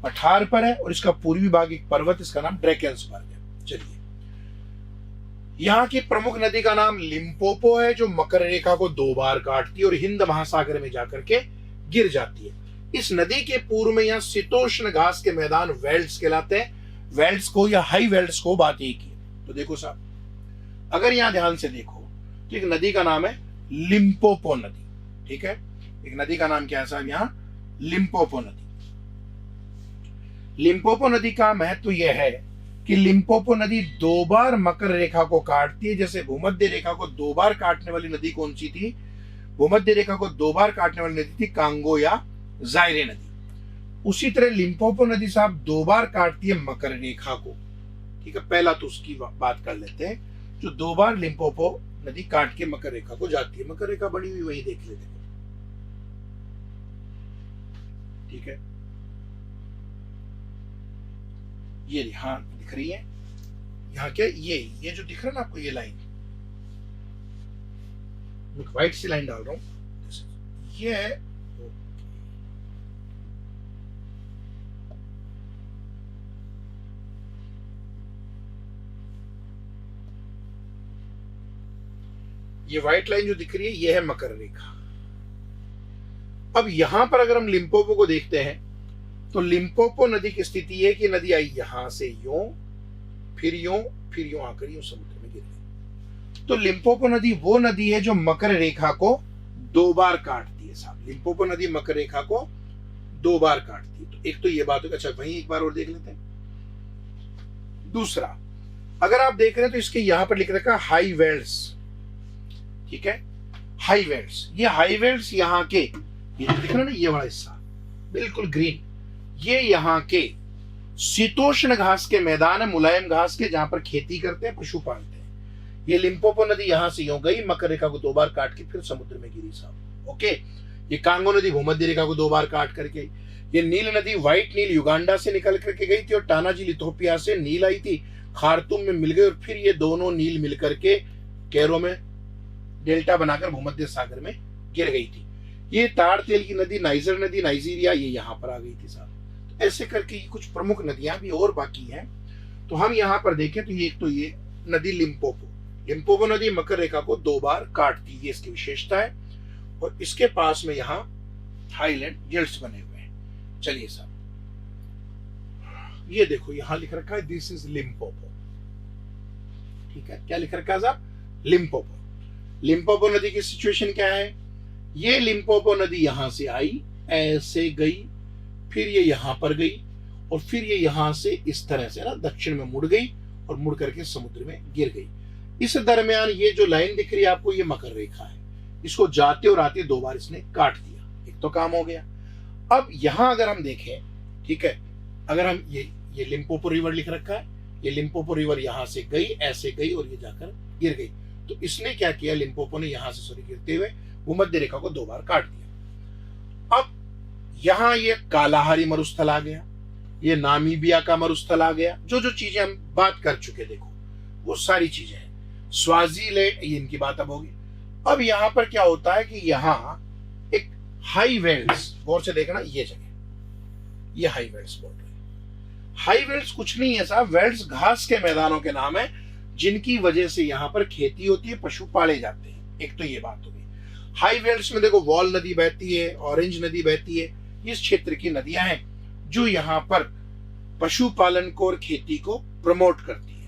पठार पर है और इसका पूर्वी भाग एक पर्वत, इसका नाम ड्रैकेंसबर्ग है। चलिए, यहाँ की प्रमुख नदी का नाम लिम्पोपो है, जो मकर रेखा को 2 बार काटती है और हिंद महासागर में जाकर के गिर जाती है। इस नदी के पूर्व में यहाँ शीतोष्ण घास के मैदान वेल्ड्स कहलाते हैं। वेल्ड्स को या हाई वेल्ड्स को बात एक ही। तो देखो साहब, अगर यहाँ ध्यान से देखो तो एक नदी का नाम है लिम्पोपो नदी। ठीक है, एक नदी का नाम क्या है साहब यहाँ? लिम्पोपो नदी। लिम्पोपो नदी का महत्व यह है कि लिम्पोपो नदी 2 बार मकर रेखा को काटती है। जैसे भूमध्य रेखा को 2 बार काटने वाली नदी कौन सी थी? भूमध्य रेखा को 2 बार काटने वाली नदी थी कांगो या जायरे नदी। उसी तरह लिम्पोपो नदी साहब 2 बार काटती है मकर रेखा को। ठीक है, पहला तो उसकी बात कर लेते हैं, जो 2 बार लिम्पोपो नदी काट के मकर रेखा को जाती है। मकर रेखा बनी हुई वही देख लेते हैं। ठीक है, ये हाँ दिख रही है यहाँ क्या, ये जो दिख रहा है ना आपको, ये लाइन, व्हाइट सी लाइन डाल रहा हूं, ये व्हाइट लाइन जो दिख रही है ये है मकर रेखा। अब यहां पर अगर हम लिम्पोपो को देखते हैं तो लिम्पोपो नदी की स्थिति है कि नदी आई यहां से यूं, फिर यूं, फिर यूं आकर यूं समुद्र में गिर गई। तो लिम्पोपो नदी वो नदी है जो मकर रेखा को दो बार काटती है साहब। लिम्पोपो नदी मकर रेखा को दो बार काटती है। तो एक तो ये बात होगी। अच्छा वहीं एक बार और देख लेते हैं। दूसरा, अगर आप देख रहे हैं तो इसके यहां पर लिख रखा हाई वेल्स, ठीक है, हाई वेल्स। ये हाई वेल्स यहाँ के, ये जो दिख रहा है ना, ये वाला हिस्सा बिल्कुल ग्रीन, ये यहाँ के शीतोष्ण घास के मैदान है, मुलायम घास के, जहां पर खेती करते हैं, पशु पालते हैं। ये लिम्पोपो नदी यहां से यूं गई, मकर रेखा को दो बार काट के फिर समुद्र में गिरी साहब। ओके, ये कांगो नदी भूमध्य रेखा को दो बार काट करके, ये नील नदी व्हाइट नील युगांडा से निकल करके गई थी और टाना झील इथोपिया से नील आई थी, खार्तूम में मिल गई और फिर ये दोनों नील मिलकर के कैरो में डेल्टा बनाकर भूमध्य सागर में गिर गई थी। ये ताड़ तेल की नदी नाइजर नदी नाइजीरिया, ये यहाँ पर आ गई थी साहब। तो ऐसे करके ये कुछ प्रमुख नदियां भी और बाकी हैं। तो हम यहाँ पर देखें तो ये एक तो ये नदी लिम्पोपो, लिम्पोपो नदी मकर रेखा को दो बार काटती है, इसकी विशेषता है। और इसके पास में यहाँ हाईलैंड जेल्ट्स बने हुए हैं। चलिए साहब, ये देखो यहाँ लिख रखा है दिस इज लिम्पोपो, ठीक है, क्या लिख रखा है साहब, लिम्पोपो। लिम्पोपो नदी की सिचुएशन क्या है, ये लिम्पोपो नदी यहां से आई, ऐसे गई, फिर ये यहां पर गई और फिर ये यहां से इस तरह से ना दक्षिण में मुड़ गई और मुड़ करके समुद्र में गिर गई। इस दरमियान ये जो लाइन दिख रही है आपको, ये मकर रेखा है। इसको जाते और आते दो बार इसने काट दिया, एक तो काम हो गया। अब यहां अगर हम देखें, ठीक है, अगर हम ये लिम्पोपो रिवर लिख रखा है, ये लिम्पोपो रिवर यहां से गई, ऐसे गई और ये जाकर गिर गई। तो इसने क्या किया, लिम्पोपो ने यहां से सॉरी गिरते हुए भूमध्य रेखा को दो बार काट दिया। अब यहां ये कालाहारी मरुस्थल आ गया, ये नामीबिया का मरुस्थल आ गया। जो जो चीजें हम बात कर चुके देखो वो सारी चीजें हैं। स्वाजीलैंड, ये इनकी बात अब होगी। अब यहां पर क्या होता है कि यहां एक हाई वेल्स, गौर से देखना, ये जगह ये हाई वेल्स बोल रहे हैं। हाई वेल्स कुछ नहीं है साहब, वेल्स घास के मैदानों के नाम है जिनकी वजह से यहां पर खेती होती है, पशु पाले जाते हैं। एक तो ये बात होगी। हाई वेल्स में देखो वॉल नदी बहती है, ऑरेंज नदी बहती है, इस क्षेत्र की नदियां हैं जो यहाँ पर पशुपालन को और खेती को प्रमोट करती है।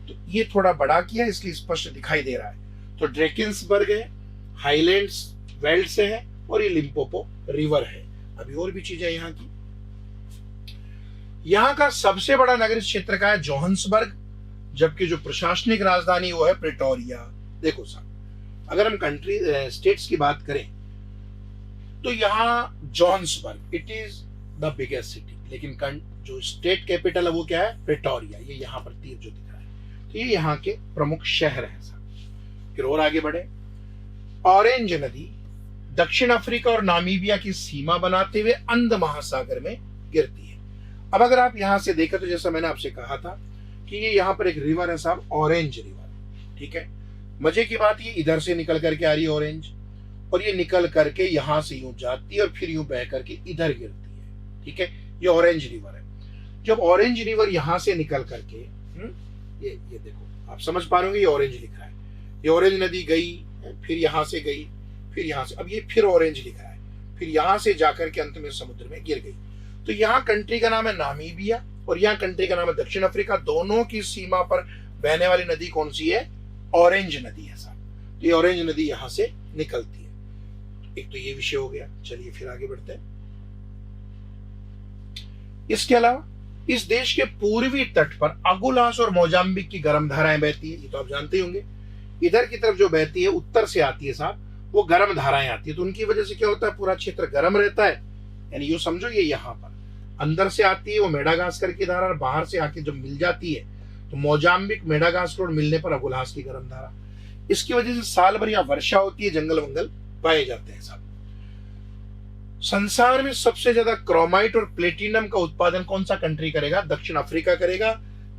तो ये थोड़ा बड़ा किया इसलिए स्पष्ट दिखाई दे रहा है। तो ड्रेकिंसबर्ग है, हाईलैंड्स वेल्स है और ये लिम्पोपो रिवर है। अभी और भी चीजें यहाँ की। यहाँ का सबसे बड़ा नगर इस क्षेत्र का है जोहान्सबर्ग, जबकि जो प्रशासनिक राजधानी वो है प्रिटोरिया। देखो साहब, अगर हम कंट्री स्टेट्स की बात करें तो यहाँ Johannesburg it is the biggest city, लेकिन जो स्टेट कैपिटल है वो क्या है, प्रिटोरिया। ये यहाँ पर तीर जो दिख रहा है, तो ये यहाँ के प्रमुख शहर हैं साहब। फिर और आगे बढ़े, ऑरेंज नदी दक्षिण अफ्रीका और नामीबिया की सीमा बनाते हुए अंध महासागर में गिरती है। अब अगर आप यहां से देखें तो जैसा मैंने आपसे कहा था कि ये यहाँ पर एक रिवर है साहब, ऑरेंज रिवर, ठीक है। मजे की बात ये इधर से निकल करके आ रही है ऑरेंज, और ये निकल करके यहां से यूं जाती है और फिर यूं बह करके इधर गिरती है, ठीक है। ये ऑरेंज रिवर है। जब ऑरेंज रिवर यहां से निकल करके ये देखो, आप समझ पा रहे होंगे, ये ऑरेंज लिखा है। ये ऑरेंज नदी गई, फिर यहां से गई, फिर यहां से, अब ये फिर ऑरेंज लिखा है, फिर यहां से जाकर के अंत में समुद्र में गिर गई। तो यहाँ कंट्री का नाम है नामीबिया और यहाँ कंट्री का नाम है दक्षिण अफ्रीका। दोनों की सीमा पर बहने वाली नदी कौन सी है, ऑरेंज नदी है साहब। तो ये ऑरेंज नदी यहां से निकलती है। एक तो ये विषय हो गया। चलिए फिर आगे बढ़ते हैं। इसके अलावा इस देश के पूर्वी तट पर अगुलास और मोजाम्बिक की गर्म धाराएं बहती है, ये तो आप जानते होंगे। इधर की तरफ जो बहती है उत्तर से आती है साहब, वो गर्म धाराएं आती है। तो उनकी वजह से क्या होता है, पूरा क्षेत्र गर्म रहता है। यानी यूं समझो, ये यहाँ पर अंदर से आती है वो मेडागास्कर की धारा, और बाहर से आके जब मिल जाती है तो मोजाम्बिक मेडागास्कर और मिलने पर अगुलास की गर्म धारा। इसकी वजह से साल भर यहाँ वर्षा होती है, जंगल वंगल पाए जाते हैं साहब। संसार में सबसे ज्यादा क्रोमाइट और प्लेटिनम का उत्पादन कौन सा कंट्री करेगा, दक्षिण अफ्रीका करेगा।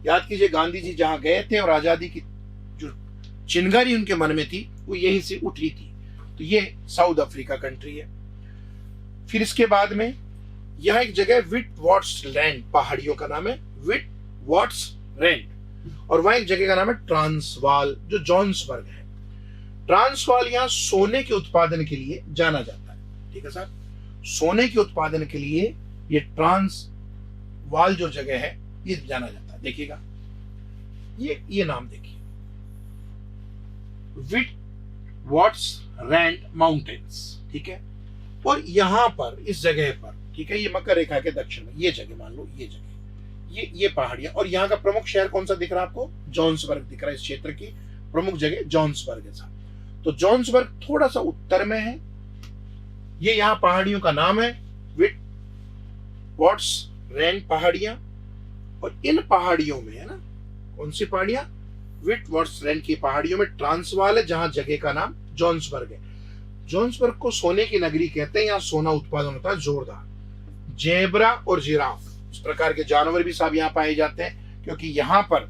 याद कीजिए, गांधी जी जहां गए थे और आजादी की जो चिंगारी उनके मन में थी वो यहीं से उठी थी। तो ये साउथ अफ्रीका कंट्री है। फिर इसके बाद में यह एक जगह विटवाटरलैंड, पहाड़ियों का नाम है विटवाटरलैंड, और वहां एक जगह का नाम है ट्रांसवाल जो जोहान्सबर्ग है। ट्रांसवाल यहाँ सोने के उत्पादन के लिए जाना जाता है, ठीक है साहब। सोने के उत्पादन के लिए ये ट्रांसवाल जो जगह है ये जाना जाता है। देखिएगा, ये नाम देखिए, व्हाट्स रैंड माउंटेन्स, ठीक है। और यहां पर इस जगह पर, ठीक है, ये मकर रेखा के दक्षिण में ये जगह, मान लो ये जगह, ये पहाड़ियां, और यहाँ का प्रमुख शहर कौन सा दिख रहा है आपको? जोहान्सबर्ग दिख रहा है। इस क्षेत्र की प्रमुख जगह जोहान्सबर्ग है साहब। तो जोहान्सबर्ग थोड़ा सा उत्तर में है। ये यहाँ पहाड़ियों का नाम है विट वॉट्स रैंड पहाड़ियां। और इन पहाड़ियों में है ना, कौन सी पहाड़ियां? विट वॉट्स रैंड की पहाड़ियों में ट्रांसवाल है, जहां जगह का नाम जोहान्सबर्ग है। जोहान्सबर्ग को सोने की नगरी कहते हैं। यहाँ सोना उत्पादन होता है जोरदार। जेब्रा और जिराफ, इस प्रकार के जानवर भी साहब यहाँ पाए जाते हैं, क्योंकि यहाँ पर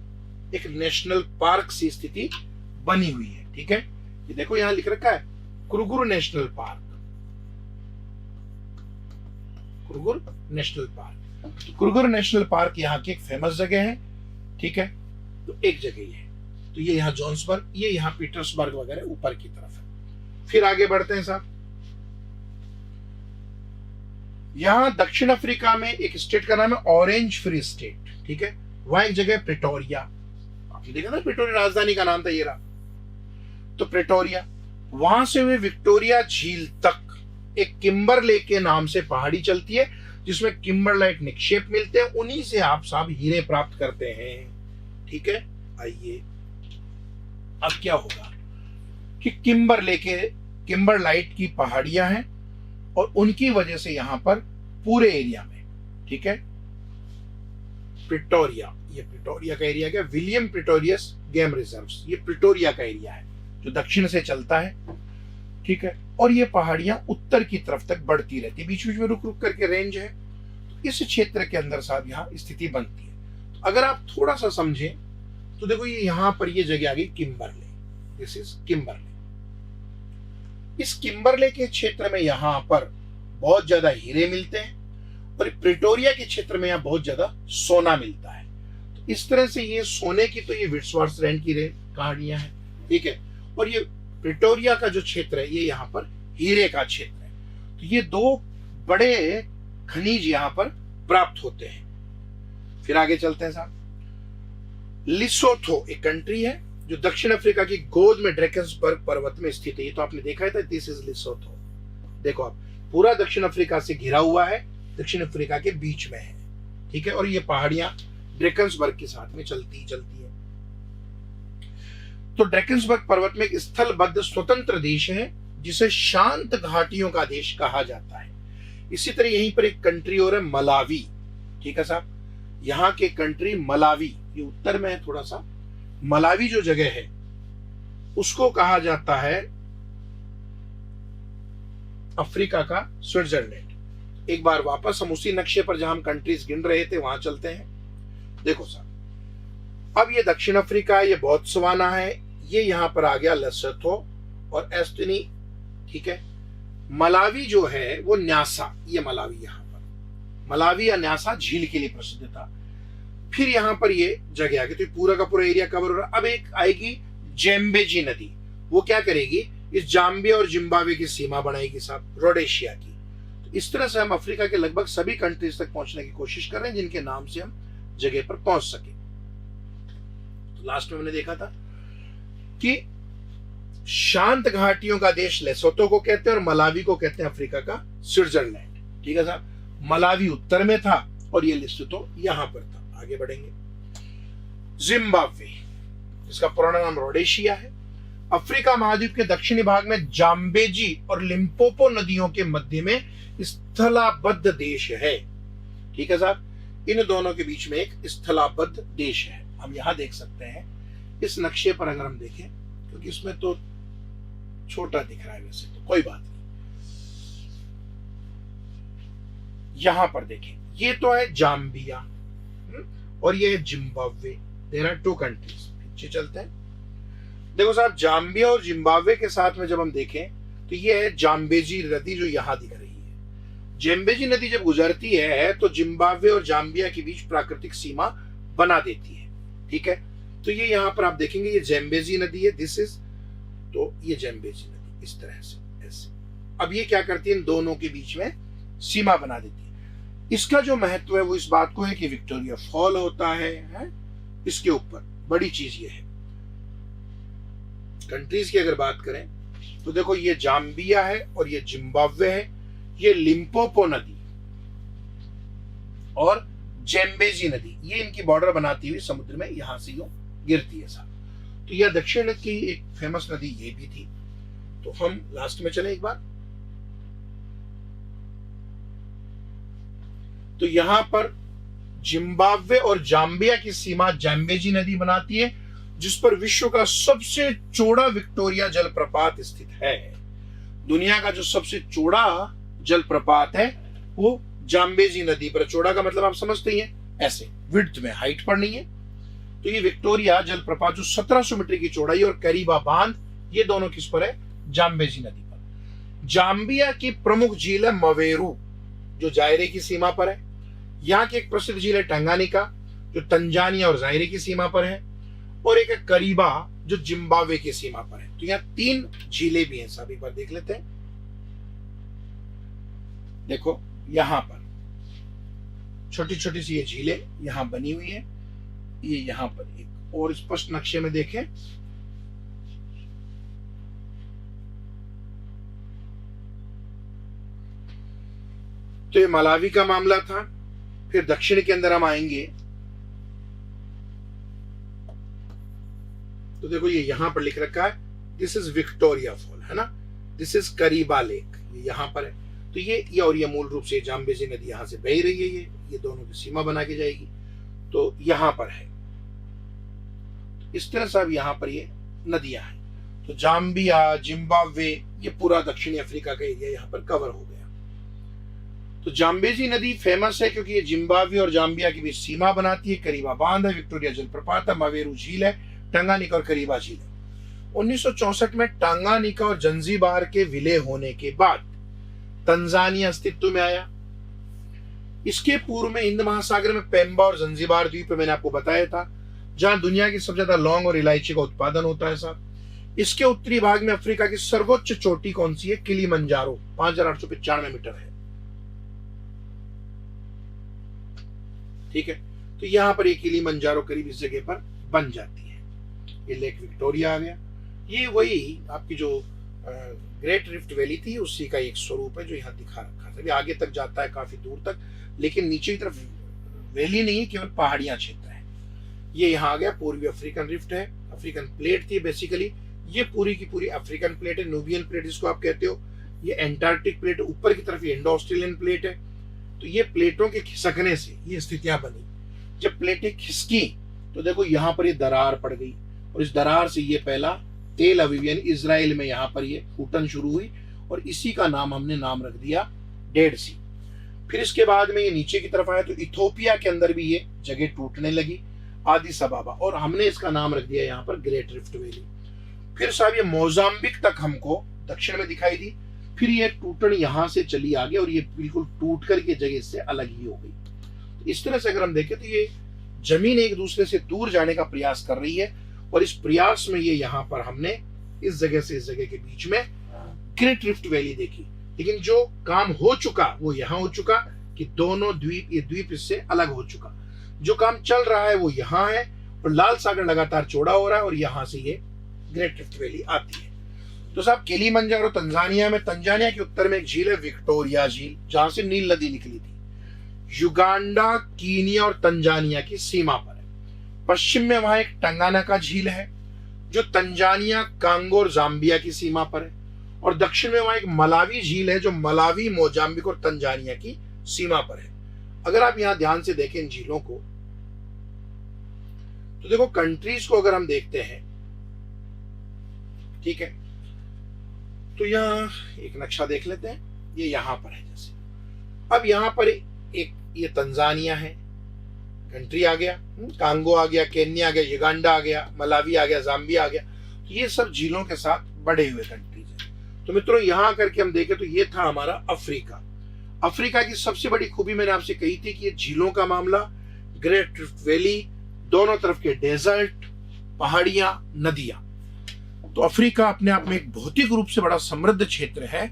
एक नेशनल पार्क सी स्थिति बनी हुई है, ठीक है। ये देखो यहाँ लिख रखा है Kruger national park, Kruger national park. तो क्रुगर नेशनल पार्क यहाँ की एक फेमस जगह है, ठीक है। तो एक जगह ये है। तो ये यहाँ जोहान्सबर्ग, ये यहाँ पीटर्सबर्ग वगैरह ऊपर की तरफ है। फिर आगे बढ़ते हैं साहब। यहां दक्षिण अफ्रीका में एक स्टेट का नाम है ऑरेंज फ्री स्टेट, ठीक है। वहां एक जगह प्रिटोरिया, आपने देखा ना प्रिटोरिया राजधानी का नाम था, ये रहा। तो प्रिटोरिया, वहां से वे विक्टोरिया झील तक एक किम्बरले के नाम से पहाड़ी चलती है, जिसमें किम्बरलाइट निक्षेप मिलते हैं। उन्हीं से आप साहब हीरे प्राप्त करते हैं, ठीक है। आइए अब क्या होगा कि किम्बरलाइट की पहाड़ियां हैं, और उनकी वजह से यहां पर पूरे एरिया में, ठीक है, प्रिटोरिया, ये प्रिटोरिया का एरिया क्या? विलियम प्रिटोरियस गेम रिजर्व्स, ये प्रिटोरिया का एरिया है जो दक्षिण से चलता है, ठीक है। और ये पहाड़ियां उत्तर की तरफ तक बढ़ती रहती है, बीच बीच में रुक रुक करके रेंज है। तो इस क्षेत्र के अंदर साहब यहाँ स्थिति बनती है। तो अगर आप थोड़ा सा समझें तो देखो, ये यहां पर ये जगह आ गई किम्बरले, दिस इज किम्बरले। इस किम्बरले के क्षेत्र में यहां पर बहुत ज्यादा हीरे मिलते हैं, और प्रिटोरिया के क्षेत्र में यहां बहुत ज्यादा सोना मिलता है। तो इस तरह से ये सोने की, तो ये विट्सवर्थ की कहानियां हैं, ठीक है। और ये प्रिटोरिया का जो क्षेत्र है, ये यहाँ पर हीरे का क्षेत्र है। तो ये दो बड़े खनिज यहाँ पर प्राप्त होते हैं। फिर आगे चलते हैं साहब। लिसोथो एक कंट्री है जो दक्षिण अफ्रीका की गोद में ड्रैकेंसबर्ग पर्वत में स्थित है। ये तो आपने देखा था, दिस इज लिसोथो। देखो आप, पूरा दक्षिण अफ्रीका से घिरा हुआ है, दक्षिण अफ्रीका के बीच में है, ठीक है। और ये पहाड़ियां ड्रैकेंसबर्ग के साथ में चलती है। तो ड्रैकेंसबर्ग पर्वत में एक स्थलबद्ध स्वतंत्र देश है, जिसे शांत घाटियों का देश कहा जाता है। इसी तरह यहीं पर एक कंट्री और है, मलावी, ठीक है साहब। यहाँ के कंट्री मलावी, ये उत्तर में है थोड़ा सा। मलावी जो जगह है उसको कहा जाता है अफ्रीका का स्विट्जरलैंड। एक बार वापस हम उसी नक्शे पर जहां हम कंट्रीज गिन रहे थे वहां चलते हैं। देखो साहब, अब ये दक्षिण अफ्रीका है, ये बोत्सवाना है, ये यहां पर आ गया लेसोथो और एस्टनी, ठीक है। मलावी जो है वो न्यासा, ये मलावी, यहां पर मलावी या न्यासा झील के लिए प्रसिद्ध था। फिर यहां पर ये जगह आ गई, तो पूरा का पूरा एरिया कवर हो रहा। अब एक आएगी जेम्बेजी नदी, वो क्या करेगी? इस जाम्बिया और जिम्बाब्वे की सीमा बनाएगी साहब, रोडेशिया की। तो इस तरह से हम अफ्रीका के लगभग सभी कंट्रीज तक पहुंचने की कोशिश कर रहे हैं, जिनके नाम से हम जगह पर पहुंच सके। तो लास्ट में हमने देखा था कि शांत घाटियों का देश लेसोथो को कहते हैं, और मलावी को कहते हैं अफ्रीका का स्विट्जरलैंड, ठीक है साहब। मलावी उत्तर में था और ये लेसोथो यहां पर था। आगे बढ़ेंगे। जिम्बाब्वे, इसका पुराना नाम रोडेशिया है, अफ्रीका महाद्वीप के दक्षिणी भाग में जाम्बेजी और लिम्पोपो नदियों के मध्य में स्थलाबद्ध देश है, ठीक है साहब। इन दोनों के बीच में एक स्थलाबद्ध देश है। हम यहां देख सकते हैं इस नक्शे पर, अगर हम देखें, क्योंकि इसमें तो छोटा दिख रहा है, वैसे तो कोई बात नहीं। यहां पर देखें, ये तो है जाम्बिया और ये है Zimbabwe. There are two countries. पीछे चलते हैं। देखो साहब, जाम्बिया और जिम्बाब्वे के साथ में जब हम देखें तो ये है जाम्बेजी नदी जो यहां दिख रही है। जाम्बेजी नदी जब गुजरती है तो जिम्बाब्वे और जाम्बिया के बीच प्राकृतिक सीमा बना देती है, ठीक है। तो ये यहां पर आप देखेंगे, ये जाम्बेजी नदी है, दिस इज, तो ये जाम्बेजी नदी इस तरह से ऐसे। अब ये क्या करती है? इन दोनों के बीच में सीमा बना देती है। इसका जो महत्व है वो इस बात को है कि विक्टोरिया फॉल होता है? इसके ऊपर बड़ी चीज ये है, कंट्रीज की अगर बात करें, तो देखो ये जाम्बिया है और ये जिम्बाब्वे है, ये लिम्पोपो नदी और जेम्बेजी नदी, ये इनकी बॉर्डर बनाती हुई समुद्र में यहां से यूं गिरती है साहब। तो यह दक्षिण की एक फेमस नदी ये भी थी। तो हम लास्ट में चले एक बार। तो यहां पर जिम्बाब्वे और जाम्बिया की सीमा जैम्बेजी नदी बनाती है, जिस पर विश्व का सबसे चौड़ा विक्टोरिया जलप्रपात स्थित है। दुनिया का जो सबसे चौड़ा जलप्रपात है वो जाम्बेजी नदी पर। चौड़ा का मतलब आप समझते ही हैं, ऐसे विड्थ में, हाइट पर नहीं है। तो ये विक्टोरिया जलप्रपात जो 1700 मीटर की चौड़ाई और करीबा बांध, ये दोनों किस पर है? जाम्बेजी नदी पर। जाम्बिया की प्रमुख झील है मवेरू, जो जायरे की सीमा पर है। यहाँ की एक प्रसिद्ध झील है टंगानिका, जो तंजानिया और जायरे की सीमा पर है। और एक है करीबा, जो जिम्बाब्वे की सीमा पर है। तो यहाँ 3 झीलें भी हैं साहब, एक बार देख लेते हैं। देखो यहां पर छोटी छोटी सी ये झीलें यहां बनी हुई है। ये यहां पर एक और स्पष्ट नक्शे में देखें, तो ये मलावी का मामला था। फिर दक्षिण के अंदर हम आएंगे तो देखो ये यहां पर लिख रखा है, दिस इज विक्टोरिया फॉल, है ना। दिस इज करीबा लेक, ये यहां पर है। तो ये और ये मूल रूप से जाम्बेजी नदी यहां से बह रही है, ये दोनों की सीमा बना के जाएगी। तो यहां पर है, इस तरह से अब यहां पर ये नदियां हैं। तो जाम्बिया, जिम्बाब्वे, ये पूरा दक्षिणी अफ्रीका का एरिया यहां पर कवर हो गया। तो जाम्बेजी नदी फेमस है क्योंकि ये जिम्बाब्वे और जाम्बिया के बीच सीमा बनाती है। करीबा बांध है, विक्टोरिया जलप्रपात है, मवेरू झील है, टंगानिका और करीबा झील है। 1964 में टंगानिका और जंजीबार के विलय होने के बाद तंजानिया अस्तित्व में आया। इसके पूर्व में हिंद महासागर में पेम्बा और जंजीबार द्वीप मैंने आपको बताया था, जहां दुनिया की सबसे ज्यादा लौंग और इलायची का उत्पादन होता है साहब। इसके उत्तरी भाग में अफ्रीका की सर्वोच्च चोटी कौन सी है? किलिमंजारो, 5895 मीटर है। ठीक है, तो यहां पर ये किलिमंजारो करीब इस जगह पर बन जाती है। ये लेक विक्टोरिया आ गया। ये वही आपकी जो ग्रेट रिफ्ट वैली थी उसी का एक स्वरूप है जो यहाँ दिखा रखा है। आगे तक जाता है काफी दूर तक, लेकिन नीचे की तरफ वैली नहीं है, केवल पहाड़ियां क्षेत्र है। ये यहाँ आ गया। पूर्वी अफ्रीकन रिफ्ट है, अफ्रीकन प्लेट थी बेसिकली। ये पूरी की पूरी अफ्रीकन प्लेट है, नूबियन प्लेट जिसको आप कहते हो। ये एंटार्क्टिक प्लेट, ऊपर की तरफ ये इंडो ऑस्ट्रेलियन प्लेट है। तो ये प्लेटों के खिसकने से ये स्थितियां बनी। जब प्लेटें खिसकी तो देखो यहाँ पर ये दरार पड़ गई, और इस दरार से ये पहला तेल अवीवियन इजराइल में यहाँ पर ये फूटन शुरू हुई, और इसी का नाम हमने नाम रख दिया डेड सी। फिर इसके बाद में ये नीचे की तरफ आया तो इथोपिया के अंदर भी ये जगह टूटने लगी, आदिस अबाबा, और हमने इसका नाम रख दिया यहाँ पर ग्रेट रिफ्ट वैली। फिर साहब ये मोजाम्बिक तक हमको दक्षिण में दिखाई दी। फिर ये टूटन यहाँ से चली आगे और ये बिल्कुल टूट कर के जगह से अलग ही हो गई। इस तरह से अगर हम देखें तो ये जमीन एक दूसरे से दूर जाने का प्रयास कर रही है, और इस प्रयास में ये यहाँ पर हमने इस जगह से इस जगह के बीच में ग्रेट रिफ्ट वैली देखी। लेकिन जो काम हो चुका वो यहाँ हो चुका कि दोनों द्वीप, ये द्वीप इससे अलग हो चुका। जो काम चल रहा है वो यहाँ है, और लाल सागर लगातार चौड़ा हो रहा है, और यहाँ से ये ग्रेट रिफ्ट वैली आती है। तो साहब किलिमंजारो तंजानिया में, तंजानिया के उत्तर में एक झील है विक्टोरिया झील, जहां से नील नदी निकली थी। युगांडा, कीनिया और तंजानिया की सीमा पर है। पश्चिम में वहां एक टंगानाका झील है जो तंजानिया, कांगो और जाम्बिया की सीमा पर है, और दक्षिण में वहां एक मलावी झील है जो मलावी, मोजाम्बिक और तंजानिया की सीमा पर है। अगर आप यहां ध्यान से देखें इन झीलों को, तो देखो कंट्रीज को अगर हम देखते हैं, ठीक है, तो यहाँ एक नक्शा देख लेते हैं। ये यहां पर है जैसे, अब यहां पर एक ये तंजानिया है, कंट्री आ गया, कांगो आ गया, केन्या आ गया, युगांडा आ गया, मलावी आ गया, जाम्बिया आ गया। तो ये सब झीलों के साथ बड़े हुए कंट्रीज हैं। तो मित्रों यहां करके हम देखें तो ये था हमारा अफ्रीका। अफ्रीका की सबसे बड़ी खूबी मैंने आपसे कही थी कि ये झीलों का मामला, ग्रेट रिफ्ट वैली, दोनों तरफ के डेजर्ट, पहाड़ियां, नदियां। तो अफ्रीका अपने आप में एक भौतिक रूप से बड़ा समृद्ध क्षेत्र है।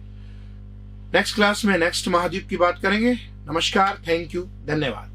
नेक्स्ट क्लास में नेक्स्ट महाद्वीप की बात करेंगे। नमस्कार, थैंक यू, धन्यवाद।